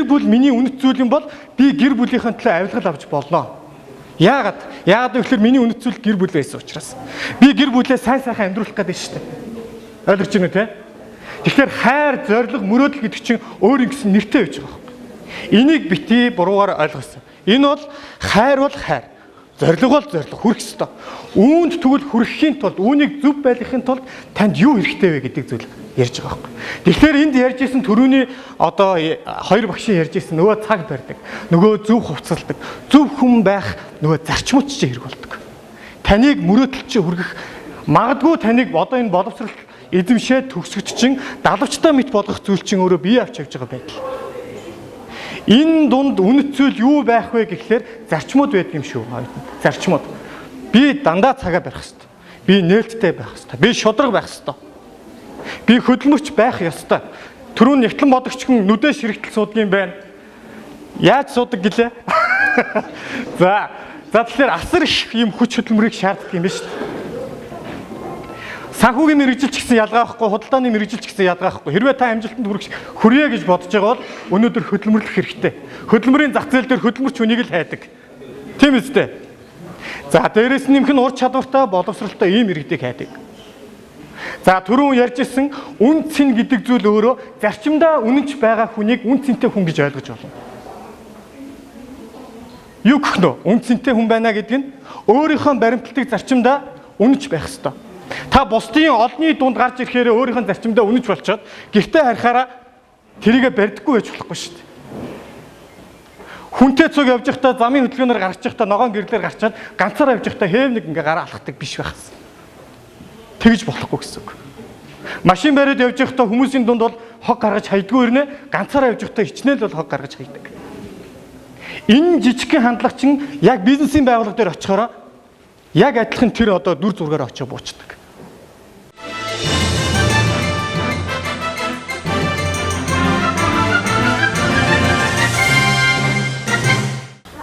бүл миний үнэт зүйл юм бол би гэр бүлийнхаа төлөө авилгал авч болно. Яагаад гэвэл миний үнэт зүйл гэр бүл байсан учраас. Би гэр бүлээ сайн сайхан амьдруулах гэдэг шүү дээ. Ойлгож байна уу те? Тэгэхээр хайр, зориг, мөрөөдөл гэдэг чинь өөр ингэсэн нэртэй байж байгаа юм. Энийг бити буруугаар ойлгосон. Энэ бол хайр бол хайр. Зориг бол зориг хүрэх ёстой. Үүнд тэгвэл хүрэхийн тулд, үүнийг зөв байлгахын тулд танд юу хэрэгтэй вэ гэдэг зүйл ярьж байгаа юм. Тэгэхээр энд ярьж исэн төрөний одоо хоёр багшийн ярьж исэн нөгөө цаг барьдаг, нөгөө зөв хувцалдаг, зөв хүн байх нөгөө зарчмууд чинь хэрэг болдог. Таныг мөрөөдөл чинь хүргэх, магадгүй таныг одоо энэ боловсрол эзэмшээд төгсгөж чинь далавчтай мэт болгох зүйл чинь өөрөө бие авч явж байгаа байдал. Энэ дунд үнэт зүйл юу байх вэ гэхлээр зарчмууд байдаг юм шүү. Зарчмууд. Би дандаа цагаа барих хэрэгтэй. Би нээлттэй байх хэрэгтэй. Би шудраг байх хэрэгтэй. Би хөдөлмөрч байх ёстой. Түрүүн нэгтлэн бодогч хүн нүдээ ширэгтэл суудаг юм байна. Яаж суудаг гэлээ? За тэгэхээр асар их юм хүч хөдөлмөрийг шаарддаг юм байна шүү дээ. Санхүүгийн мэргэжилч гэсэн ялгаа байхгүй, худалдааны мэргэжилч гэсэн ялгаа байхгүй. Хэрвээ та амжилтанд хүрье гэж бодож байгаа бол өнөөдөр хөдөлмөрлөх хэрэгтэй. Хөдөлмөрийн зах зээл дээр хөдөлмөрч үнийг л хайдаг. Тийм үстэй. За дээрэс нь нэмэх нь ур чадвартай, боловсралтай ийм иргэдийг хайдаг. За түрүүн ярьжсэн үн цэн гэдэг зүйл өөрөө зарчимдаа үнэнч байгаа хүнийг үн цэнтэй хүн гэж ойлгож болно. Юу гэх нөө? Үн цэнтэй хүн байна гэдэг нь өөрийнхөө баримталтыг зарчимдаа үнэнч байх ёстой. Та бусдын олонний дунд гарч ирэхээр өөрийнхөө зарчимдаа үнэнч болчоод гэртээ харихаараа тэрийгэ барьдаггүй байж болохгүй шүү дээ. Хүнтэй цуг явж байхдаа замын хөдөлгөөнөөр гарч байхдаа ногоон гэрлээр гарчаад ганцаар явж байхдаа хэв нэг ингээ гараа алхахдаг биш байхсан. Тэгж болохгүй гэсэн үг. Машин бариад явж байхдаа хүмүүсийн дунд бол хог гаргаж хайдгүй ирнэ, ганцаараа явж байхдаа хичнээл бол хог гаргаж хайдаг. Энэ жижигхэн хандлага чинь яг бизнесийн байгууллага дээр очихороо яг адилхан тэр одоо дүр зургаар очиж буучдаг.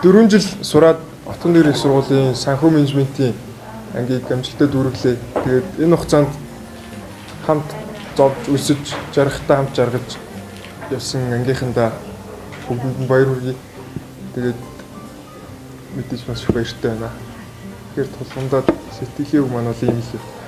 4 жил сураад Отгон дээрх сургуулийн санхүү менежментийн ангийг амжилттай дүүрэглээ. Тэгээд энэ хугацаанд хамт зовж өсөж жаргахтаа хамт жаргаж явсан ангийнхандаа бүгдэнд нь баяр хүргэе. Тэгээд мэдээж маш их баяртай байна. Тэгэхээр тулгамдаад сэтгэлийн үг маань бол ийм л.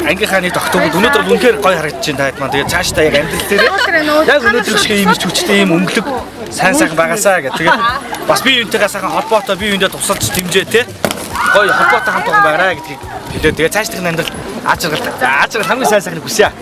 Ангийнхаа нэг тогтоомод өнөөдөр үнэхээр гоё харагдаж байна таад маань. Тэгээд цаашдаа яг амьдрал дээр яг өнөөдөр шиг ийм хүчтэй ийм өнгөлөг сайн сайхан байгаасаа гэх. Тэгээд бас бие биентэйгээ сайхан холбоотой бие биендээ тусалж дэмжээ те. Гоё холбоотой хамт байгаа байгаарай гэдгийг хэлээ. Тэгээд цаашдын амьдрал аз жаргал хамгийн сайн сайхныг хүсье.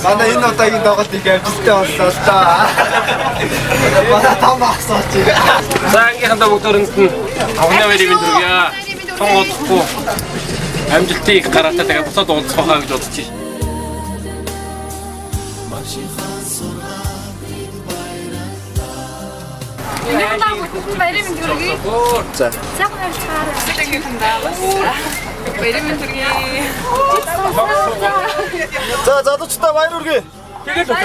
Манай энэ удаагийн тоглолтыг амжилттай боллоо л да. Манай том ахсаач. За ангийнхандаа бүгд өрөнд нь авны баярыг хүргье. Тун удахгүй амжилтыг их гаргатаа тэгээ буцаад уулзах байхаа гэж бодож байна. Ангийнхандаа бүгд баярыг хүргье. За. Цаг хавчаар ангийнхандаа бас баярыг хүргье. За задочтой баяр хүргэе. Тэгээд үү.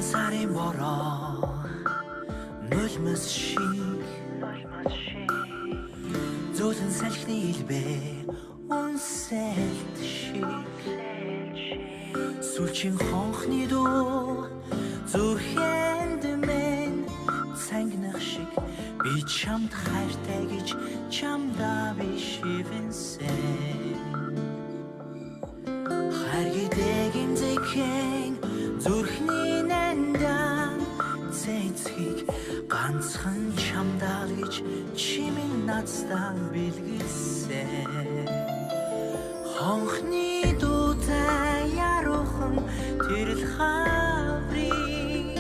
Сарын бороо нулимс шиг зөөлөн салхины илбэ унсэлт шиг Сүлжин хонхны дуу зүрхэнд минь цангинах шиг би чамд хайртай гэж чамдаа би шивэнсэн хайргидэг имзэхэн зүрхний нандан цэцгийг ганцхан чамдаа гэж чимэн надстан билгэлсэн хонхны дуутай яруухан тэрл хаврыг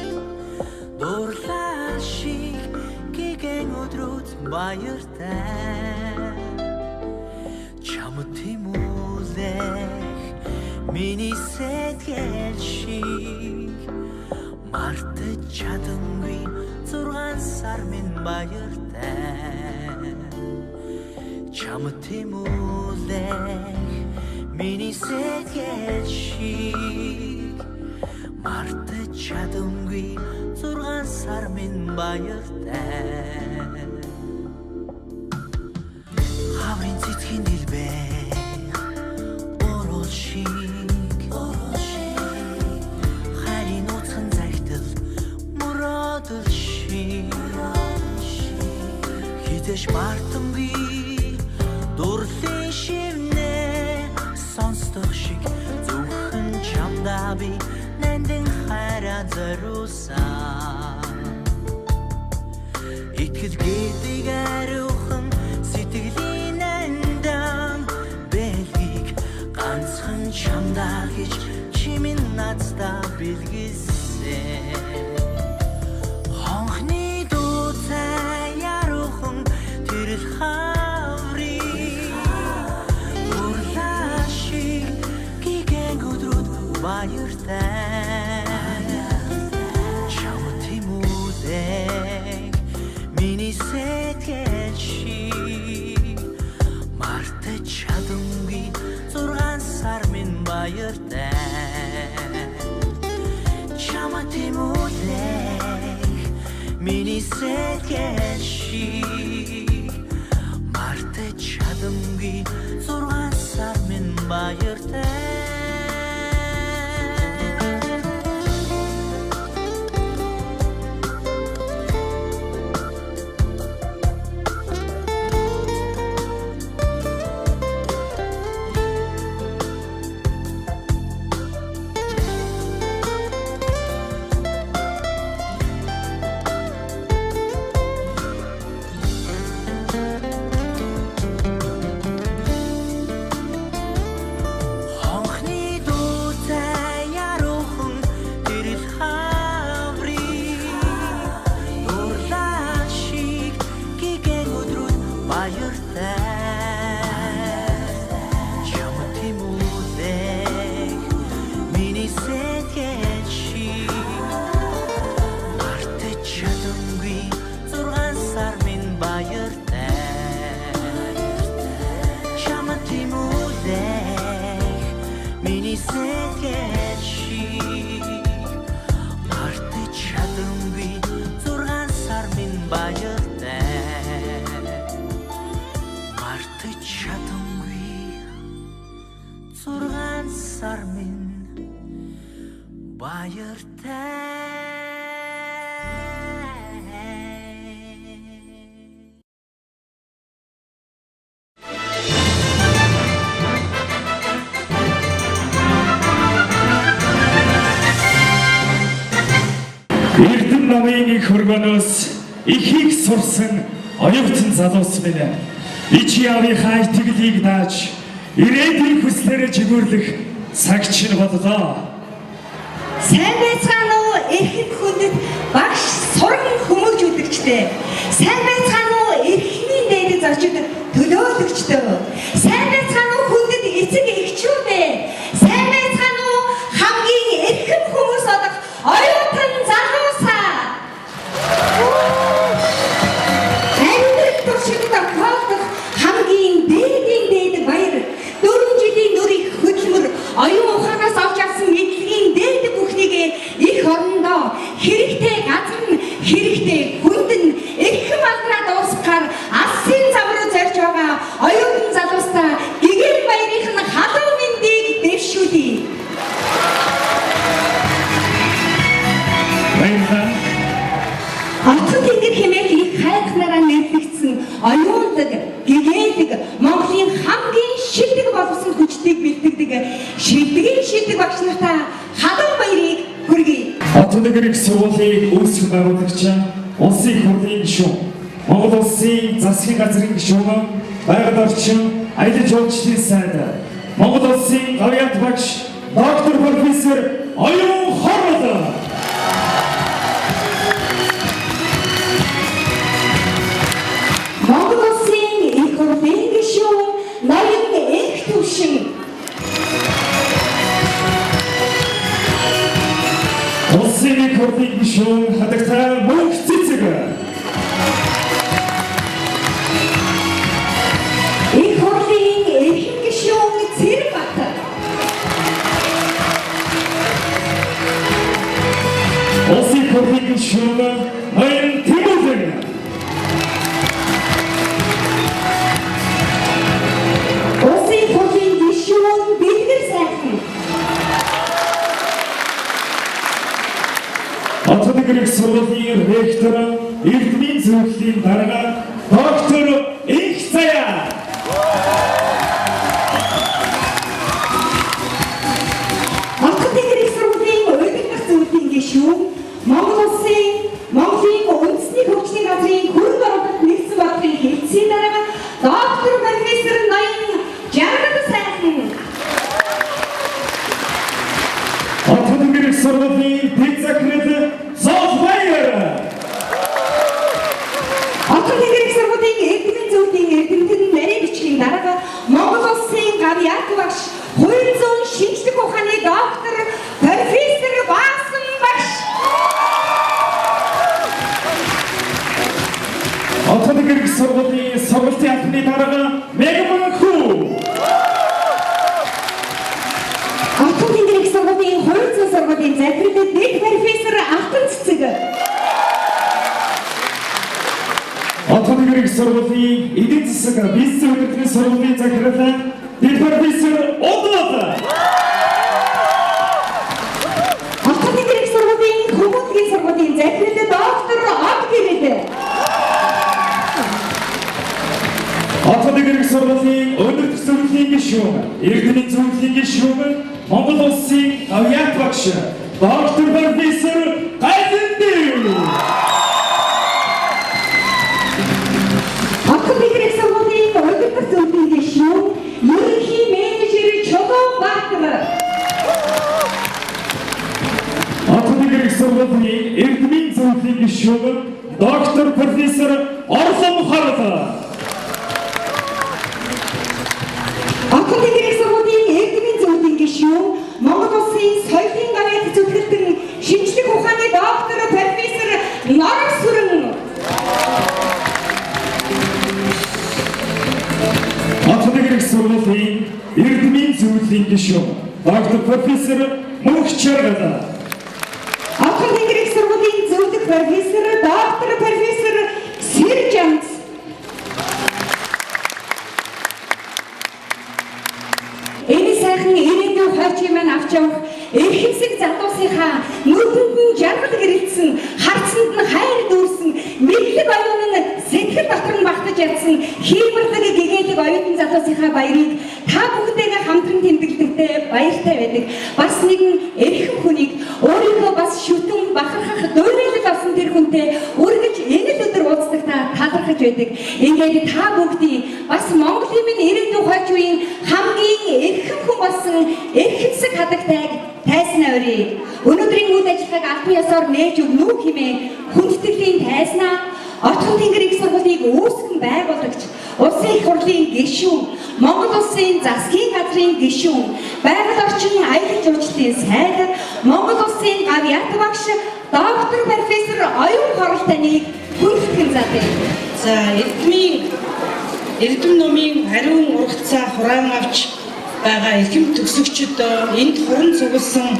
дурлал шиг гэгэн өдрүүд баяртай чамд тимүүлэх миний сэтгэл шиг мартаж чадамгүй 6 сар минь баяртай чамд тимүүлэх миний сэтгэл шиг мартаж чадамгүй 6 сар минь баяртай хаврын цэцгийн дэлбэр орол шиг хайрын нууцхан загтал муродл шиг хизээш мартамгүй дурлын шивнэ сонсдог шиг зөвхөн чамдаа би нандин хайраа зориулсан итгэл гэдэг ариухан сэтгэлийн нандан бэлгийг ганцхан чамдаа гэж чимэн надстаа билгэлсэн хонхны дуутай яруухан тэрл хаврыг дурлал шиг гэгэн өдрүүд баяртай чамд тимүүлэх миний сэтгэл шиг мартаж чадамгүй 6 сар минь баяртай чамд тимүүлэх миний сэтгэл шиг мартаж чадамгүй 6 сар минь баяртай Эрдэм намын их хөргөнөөс ихийг сурсан оюутан залуус минь ичи авийн хайр тэглийг дааж ирээдүйн хүслээрээ жигүүрлэх цаг чинь боллоо. Сайн байцгаана уу эрхэм хүндэт багш сурган хүмүүжүүлэгчтэй. Сайн байцгаана уу эрхмийн дээд зорчид төлөөлөгчтэй. Сайн байцгаана уу хүндэт эцэг эгчүүдээ. Сайн байцгаана уу хамгийн эрхэм хүмүүс болох оюутан залуусаа. Амьдрал туршид тохиолдох хамгийн дээд баяр 4 жилийн нөрийг хөдөлмөр оюун ухаанаас авч авсан эдлэгийн дээд бүхнийг их орондоо хэрэгтэй газар нь хэрэгтэй хүнд нь эрхэм алдраа дуусгахаар алсын зам руу зорж байгаа оюутан залуустаа гэгэр баярын халуун мэндийг дэвшүүлье. баярлалаа. Алтан тэнгэр хэмээх их хайрхнараа нэрлэгдсэн оюундаг, гэгээлдэг, Монголын хамгийн шилдэг боловсон хүчтэйг бэлтгэдэг шилдэгэн шилдэг багш нартаа халуун баярыг хүргэе. Алтан тэнгэр их сургуулийн үүсгэн байгуулагч, улсын их хурлын гишүүн, Монгол улсын засгийн газрын гишүүн, байгаль орчин, аялал жуулчлалын сайд, Монгол улсын гавьяат багш, доктор профессор Оюун Хорол. Монгол улсын их хурлын гишүүн, ноён энх төвшин. Улсын их хурлын гишүүн хадагтай мөнх цэцэг. Их хурлын эрхэм гишүүн Цэрбат. Улсын их хурлын гишүүн ноён Тэмүүлэг. Улсын их хурлын гишүүн Бэлгэр сайхан. Алтан тэнгэр их сургуулийн ректор, эрдмийн зөвлөлийн дарга, доктор Инх Заяа. Алтан тэнгэр их сургуулийн удирдах зөвлөлийн гишүүн, Монголын үндэсний хөгжлийн газрын хөрөнгө оруулалт нэгдсэн бодлогын хэлтсийн дарга, доктор профессор ноён Жаргал сайхан. Алтан тэнгэр их сургуулийн педагог Золбаяр. Алтан тэнгэр их сургуулийн эрдэмтэн зөвлөлийн эрдэмтэн нарийн бичгийн дарга, Монгол улсын гавьяат багш, хууль зүйн шинжлэх ухааны доктор профессор Баасан багш. Алтан тэнгэр их сургуулийн сургалтын албаны дарга Мегман Хүү. Алтан тэнгэр их сургуулийн хууль зүйн сургуулийн захирлын нэг профессор Алтан цэцэг. Алтан тэнгэр их сургуулийн эдийн засаг бизнес удирдлагын сургуулийн захирал профессор Одлот. Алтан тэнгэр их сургуулийн хүмүүстгийн сургуулийн захирал доктор Одгэрэл. Алтан тэнгэр их сургуулийн удирдах зөвлөлийн гишүүн, эрдэнийн зөвлөлийн гишүүн, Монгол улсын гавьяат багш, доктор профессор Гайзенберг. Алтан тэнгэр их сургуулийн удирдах зөвлөлийн гишүүн, ерөнхий менежер Чулуунбаатар. Алтан тэнгэр их сургуулийн эрдмийн зөвлөлийн гишүүн, доктор профессор Орлон Хорол. Алтан тэнгэр их сургуулийн эрдэмтэн зөвлөлийн гишүүн, Монгол улсын соёлын гавьяат зөвлөлтөн шинжлэх ухааны доктор профессор Норон Сүрэн. Алтан тэнгэр их сургуулийн эрдмийн зөвлөлийн гишүүн, доктор профессор Мөнх Чаргал. Алтан тэнгэр их сургуулийн зөвлөх профессор доктор профессор Сэржанц. Энэ сайхан ирээдүйн хойчийн маань авч явах эрхэмсэг залуусынхаа нүдэнд нь жаргал гэрэлтсэн, харцанд нь хайр дүүрсэн, мэдлэг оюун нь сэтгэл дотор нь багтаж ядсан хиймэрлэг гэгээлэг оюутан залуусынхаа баярыг та бүхэндээ хамтран тэмдэглэхдээ баяртай байдаг. Бас нэгэн эрхэм хүнийг өөрийнхөө бас шүтэн бахархах дуурайлал авсан тэр хүнтэй үргэж энэ л өдөр уулздахдаа талархаж байдаг. Ингээд та бүгдийн бас Монголын минь ирээдүйн хойч үеийн хамгийн эрхэм хүн болсон эрхэмсэг хадагтайг тайснаа өрье. Өнөөдрийн үйл ажиллагааг албан ёсоор нээж өгнө үү хэмээн хүндэтгэлийн тайснаа Алтан тэнгэр их сургуулийг үүсгэн байгуулагч, улсын их хурлын гишүүн, Монгол улсын засгийн газрын гишүүн, байгаль орчин аялал жуулчлалын сайд, Монгол улсын гавьяат багш, доктор профессор Оюун Хорол таныг хүндэтгэн заадав. За эрдэм номын ариун ургацаа хураан авч байгаа эрхэм төгсөгчид, энд хуран цугласан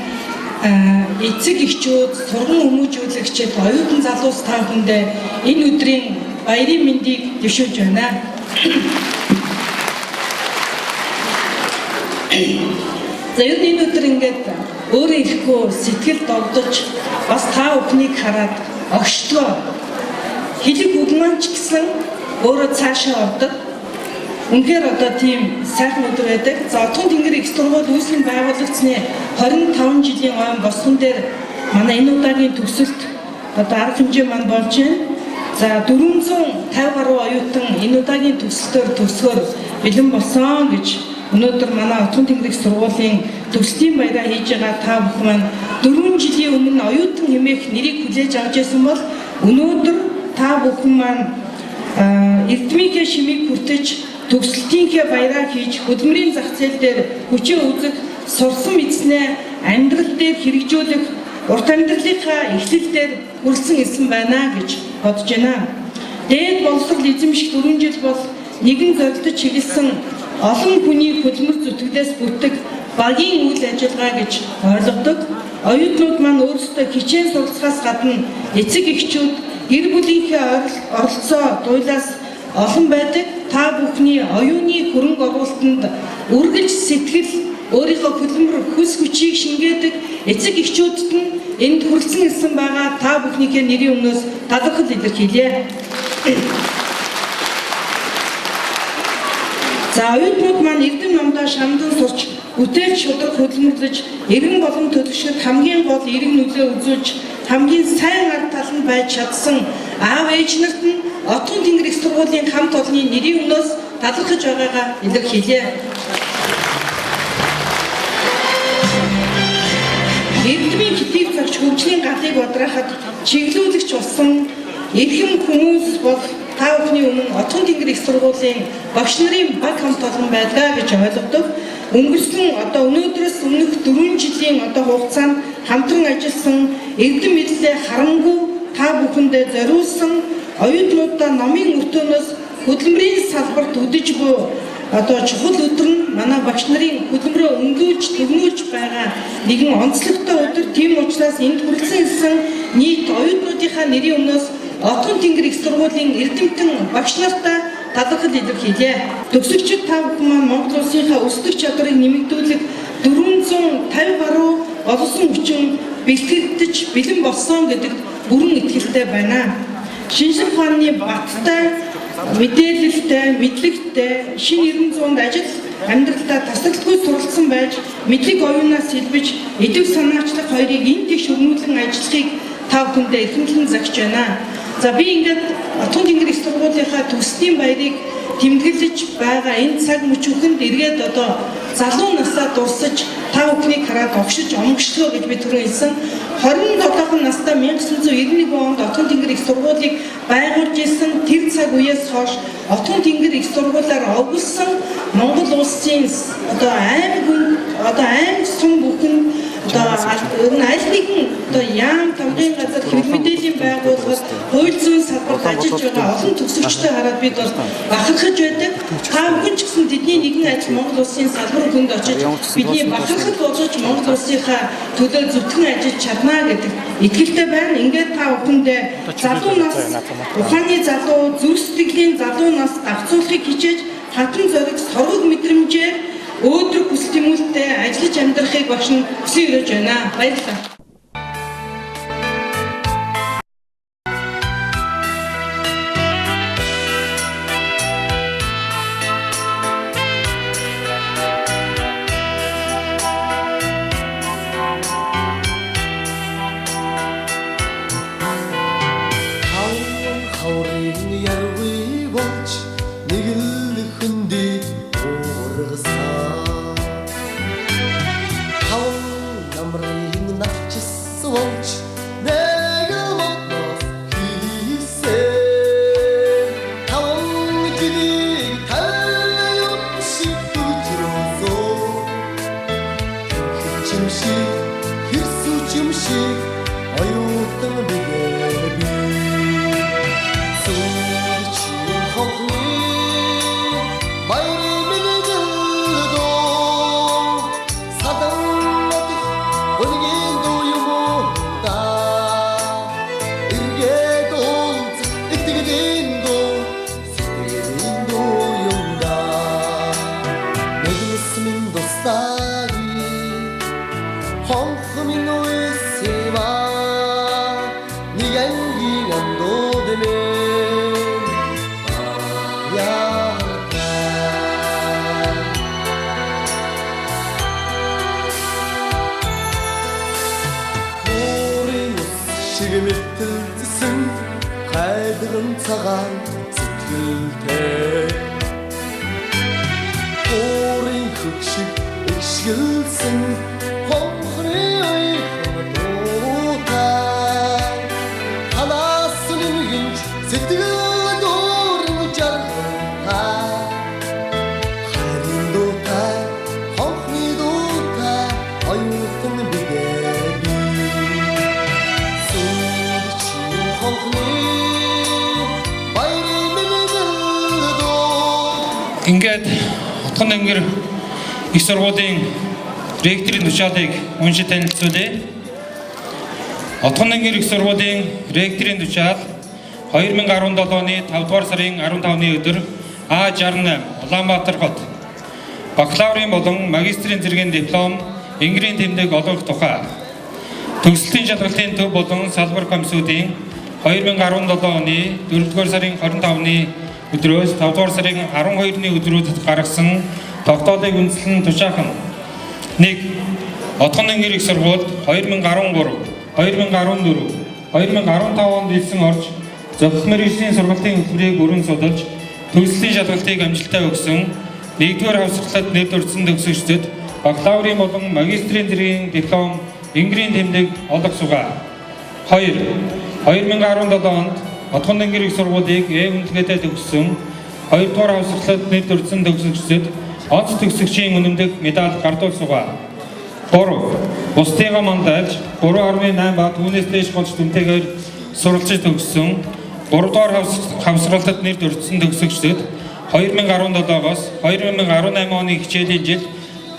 эцэг эхчүүд, сурган хүмүүжүүлэгчид, оюутан залуус та бүхэндээ энэ өдрийн баярын мэндийг дэвшүүлж байна. За энэ өдөр ингээд өөрөө ирэхгүй сэтгэл догдож бас та бүхнийг хараад огшдгоо. Хэлэг үг маань ч гэсэн өөрөө цаашаа ордог. Үнэхээр одоо тийм сайхан өдөр байдаг. За Отгон тэнгэр их сургууль үүсгэн байгуулагдсны 25 жилийн ойн босгон дээр манай энэ удаагийн төгсөлт одоо арга хэмжээ маань болж байна. За 450 гаруй оюутан энэ удаагийн төгсөлтөөр төгсгөр бэлэн болсон гэж өнөөдөр манай Отгон тэнгэр их сургуулийн төгслийн баяраа хийж байгаа та бүхэн маань 4 жилийн өмнө оюутан хэмээх нэрийг хүлээж авч байсан бол өнөөдөр та бүхэн маань эрдмийнхээ шимийг хүртэж төгсөлтийнхээ баяраа хийж хөдөлмөрийн зах зээл дээр хүчээ үзэх, сурсан мэдснээ амьдрал дээр хэрэгжүүлэх, урт амьдралынхаа эхлэл дээр хүрсэн эсэн байна гэж бодож байна. Дээд боловсрол эзэмших 4 жил бол нэгэн зорилтод чиглэсэн олон хүний хөдөлмөр зүтгдээс бүтэх багийн үйл ажиллагаа гэж ойлгодог. Оюутнууд маань өөрсдөө хичээн суралцахаас гадна эцэг эхчүүд гэр бүлийнхээ оролцоо дуйлаас олон байдаг. Та бүхний оюуны хөрөнгө оруулалтанд үргэлж сэтгэл өөрийнхөө хөдөлмөр хүс хүчийг шингээдэг эцэг эхчүүдэд нь энд хүрэлцэн ирсэн байгаа та бүхнийхээ нэрийн өмнөөс талархал илэрхийлье. За оюутнууд маань эрдэм номдоо шамдан сурч бүтээлч шударга хөдөлмөрлөж эргэн болон төлөвшөд хамгийн гол эрг нөлөө үзүүлж хамгийн сайн арга талд байж чадсан аав ээж нарт нь Отгон тэнгэр их сургуулийн хамт олонны нэрийн өмнөөс талархаж байгаагаа илэрхийлье. Эрдмийн хэтийг цагч хөгжлийн галыг бодраахад чиглүүлэгч болсон эрхэм хүмүүс бол та бүхний өмнө Отгон тэнгэр их сургуулийн багш нарын баг хамт олон байлаа гэж ойлгодог. Өнгөрсөн одоо өнөөдрөөс өмнөх 4 жилийн одоо хугацаанд хамтран ажилласан эрдэм мэдлэлээ харамгүй та бүхэндээ зориулсан оюутнуудаа номын өртөөнөөс хөдөлмөрийн салбарт үдэж буй одоо чухал өдөр нь манай багш нарын хөдөлмөрөө өнгөлж төгнүүлж байгаа нэгэн онцлогтой өдөр. Тийм учраас энд хүрэлцэн ирсэн нийт оюутнуудынхаа нэрийн өмнөөс Отгон тэнгэр их сургуулийн эрдэмтэн багш нартаа талархал илэрхийлье. Төгсөгчид та бүхэн маань Монгол улсынхаа өсдөх чадрыг нэмэгдүүлэх 450 гаруй олонсон хүчин бэлтгэгдэж бэлэн болсон гэдэг бүрэн итгэлтэй байна. Шинжлэх ухааны баттай, мэдээлэлтэй, мэдлэгтэй, шинэ 900-д ажил амьдралдаа тасралтгүй суралцсан байж мэдлэг оюунаас сэлбэж эдв санаачлах хоёрыг энд их өрнүүлэн ажиллахыг та бүхэндээ эрхэмлэн загч байна. За би ингээд Отгон тэнгэр их сургуулийнхаа төгслийн баярыг тэмдэглэж байгаа энэ цаг мөчүүхэнд эргээд одоо залуу насаа дурсаж та бүхнийг хараад огшиж омгшлоо гэж би түрүү хэлсэн. 27 настай 1991 онд Отгон тэнгэр их сургуулийг байгуулж исэн тэр цаг үеэс хойш Отгон тэнгэр их сургуулиар овгсон Монгол улсын одоо аймаг сум бүхэн одоо аль нэгэн одоо яам тамгын газар хэвлэл мэдээллийн байгууллагад хууль зүйн салбарт ажиллаж байгаа олон төгсөгчтэй хараад бид бол бахархаж байдаг. Та бүхэн ч гэсэн тэдний нэгэн ажил Монгол улсын салбар хүнд очиж бидний бахархал болгож Монгол улсынхаа төлөө зүтгэн ажиллаж чадна гэдэг итгэлтэй байна. Ингээд та бүхэндээ залуу нас ухааны залуу зүрх сэтгэлийн залуу нас давцуулахыг хичээж хатан зориг соргог мэдрэмжээр өөдрөг хүсэл тэмүүлэлтэй ажиллаж амьдрахыг багш нь хүсэн өрөөж байна. Баярлалаа. Намрын навч шиг мэтэлсэн хайдган цагаан сэтгэлтэй өөрийн хөг шиг ишгэлсэн хонхны ойрхон дуутай ханаас нэмгэнж сэтгэл дүүрэн жаргал харин дуутай хонхны дуутай оюутан бидэби сүрчин хонхны баярын дуу Ингээд Отхон тэнгэр их сургуулийн ректорийн тушаалыг уншиж танилцуулъя. Отхон тэнгэр их сургуулийн ректорийн тушаал 2017 оны 5 дугаар сарын 15-ны өдөр А68 Улаанбаатар хот бакалаврын болон магистрийн зэргийн диплом Ингэрийн тэмдэг олгох тухай төгсөлтийн шалгалтын төв болон салбар комиссуудын 2017 оны 4 дугаар сарын 25-ны өдрөөс 5 дугаар сарын 12-ны өдрүүдэд гаргасан тогтоолыг үндэслэн тушаахан 1. Отхон тэнгэр их сургуульд 2013, 2014, 2015 онд илсэн орж зөвхөн мэргэжлийн сургалтын хөтөлбөрийг бүрэн судалж төгслийн шалгалтыг амжилттай өгсөн 1-р хавцлалд нэр дэвшсэн төгсөгчдөд бакалаврын болон магистрийн зэргийн диплом Ингэрийн тэмдэг олгох сугаа. 2. 2017 онд Отхон тэнгэр их сургуулийг үнэлгээтэй төгссөн 2-р хавцлалд нэр дэвшсэн төгсөгчдөд онц төгсөгчийн үнэмдэг медаль гардуул сугаа. 3. Бусдыгаа мандаж 3.8 ба түүнээс дээш болж дүнтэйгээр суралцж төгссөн 3-р хавцлалд нэр дэвшсэн төгсөгчдөд 2017-оос 2018 оны хичээлийн жил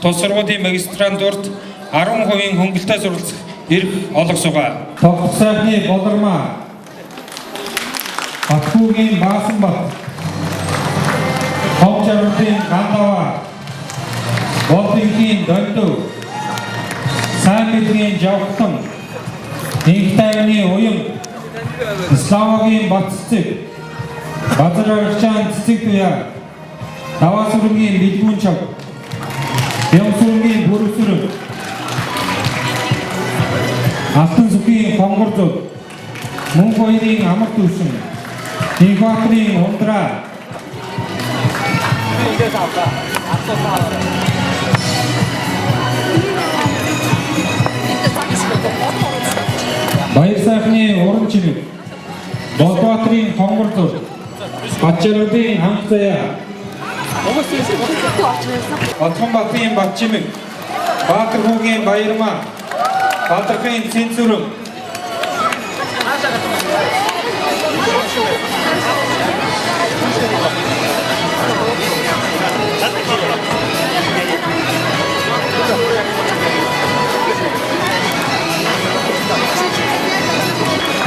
тус сургуулийн магистрантурт 10% хөнгөлтэй суралцах эрх олох сугаа. Тогтмол сайхны Болормаа Батхүүгийн Баасанбат Хомчарын Гандава Болдингийн Дойдов Сайнбэдгийн Жавхлан Нэгтайны Уян Исламогийн Батцэг Базарчаан Цэцэг Туяа Даваасүргийн Билгүнчаг Ямсүргийн Бүрүсүрэг Алтан сүхийн Хонгорзууд Мөнхбаярын Амар Түвшин Дихбаатарын Ундраа Баяр сайхны Уран чимэг Болбаатарын Хонгорзууд Батчаруудын Хамт заяа Отхонбатын Батчимэг Баатар хүүгийн Баярмаа Баатарын Цэнцүрэн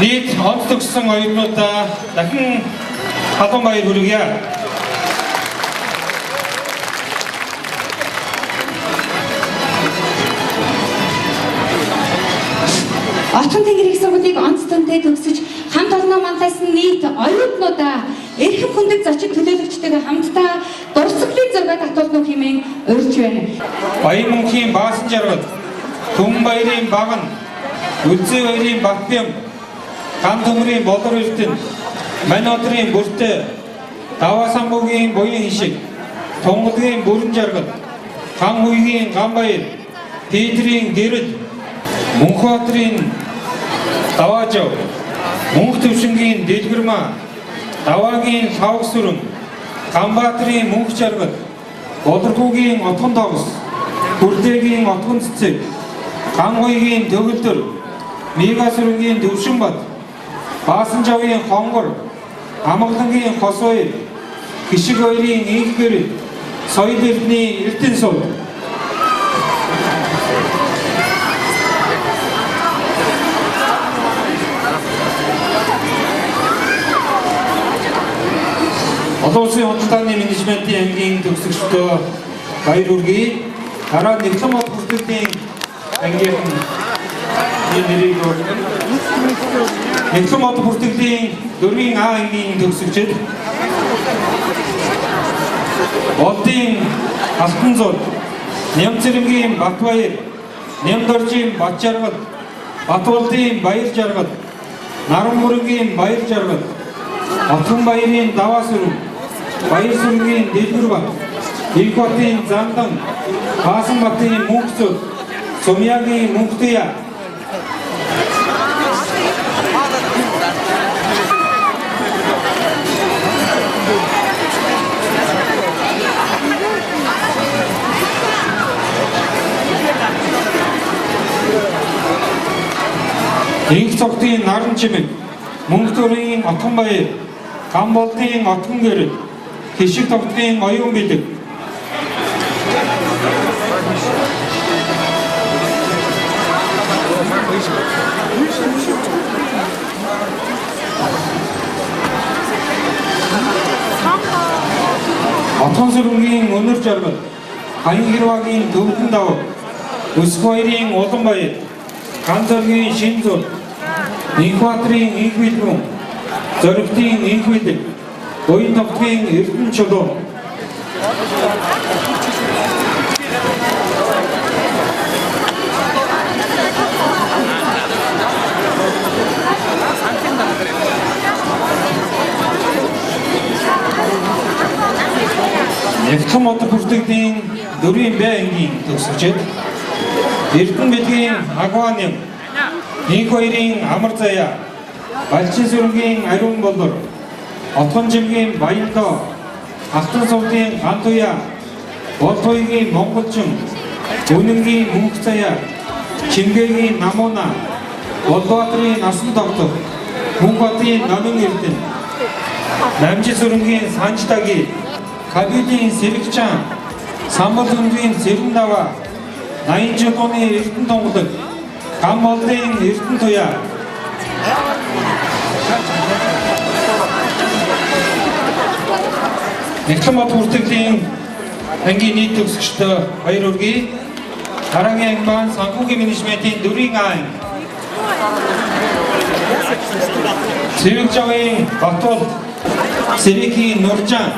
нийт онц төгссөн оюутнуудаа дахин халуун баяр хүргье. Отхон тэнгэр их сургуулийг онц дүнтэй төгсөж хамт олноо манлайсан нийт оюутнуудаа эрхэм хүндэг зочид төлөөлөгчтэйгээ хамтдаа дурсгалын зураг татуулах хэмээн урьж байна. Баян мөнхийн Баасан жаргал, Түмэн баярын Баган, Үлзий баярын Батбям, Ган төмрийн Болор эрдэнэ, Мань одрын Бүртээ, Даваасанбуугийн Буян хишиг, Тунгалгийн Бүрэн жаргал, Ган хуйгийн Ган баяр, Питрийн Гэрэл, Мөнхбаатарын Даваажав, Мөнх төвшингийн Дэлгэрмаа, Даваагийн Лавгсүрэн, Ганбаатарын Мөнх жаргал, Болорхүүгийн Отгон тогс, Бүрдээгийн Отгон цэцэг, Ган хуйгийн Төгөлдөр, Мигасүрэнгийн Төвшинбат, Баасанжавын Хонгор, Амгалангийн Хосбаяр, Хишиг баярын Инхгэрэл, Соёл эрдний Эрдэнэ суд. Олон улсын худалдааны менежментийн ангийн төгсөгчдөө баяр хүргэе. Дараа Нэгтлэн бод бүртгэлийн ангийнхан нэрийг Нэгтлэн бод бүртгэлийн 4-ийн А ангийн төгсөгчд Болдын Алтан зуд, Нямцэрэнгийн Батбаяр, Нямдоржийн Батжаргал, Батболдын Баяр жаргал, Наран мөрөнгийн баяр жаргал, Отгон баярын даваа сүрэн, Баяр сүрэнгийн дэлгүр бат, Их хотын Зандан, Хаасан батын мөнх зүг, Сумьягийн мөнхтөя. Инх цогтын наран чимэг, Мөнхтөрийн Отгон баяр, Гамболдын Отгон гэрэл, Хишиг тогтын оюун бэлэг. Отгон сүрэнгийн өнөр жаргал, Хаян хэрвагийн төвдөн даваг, Өсөх баярын улан баяр, Ган зоргийн шин зур, Инхбаатарын инх бэлгүн, Зоригтын инх бэлэг, Буян тогтгийн эрдэнэ чулуу. Нэгтлэн мод бүртгэлийн 4 Б ангийн төгсөгчд Эрдэнэ бэлгийн Агваны, Инх баярын Амар заяа, Балчин сүрэнгийн Ариун болор, Отгон жимгийн Баяндоо, Алтан сувдын Гантуя, Болтойгийн Монголчин, Үнэнгийн Мөнх заяа, Чимгээгийн Намуна, Болбаатарын Насан тогтох, Мөнхбатын Намын эрдэнэ, Намжи сүрэнгийн Санжтаги, Кабилийн Сэрэгчан, Самбал өндгийн Цэрэн даваа, Наян жилгууны эрдэнэ тонголог, Гамболдын эрдэнэ туяа. Нэгтлэн мод бүртгэлийн ангийн нийт төгсөгчдөө баяр хүргэе. Дараагийн анги маань санхүүгийн менежментийн 4 анги. Цэвэг жавын Батбол, Сэрэхийн Нуржан,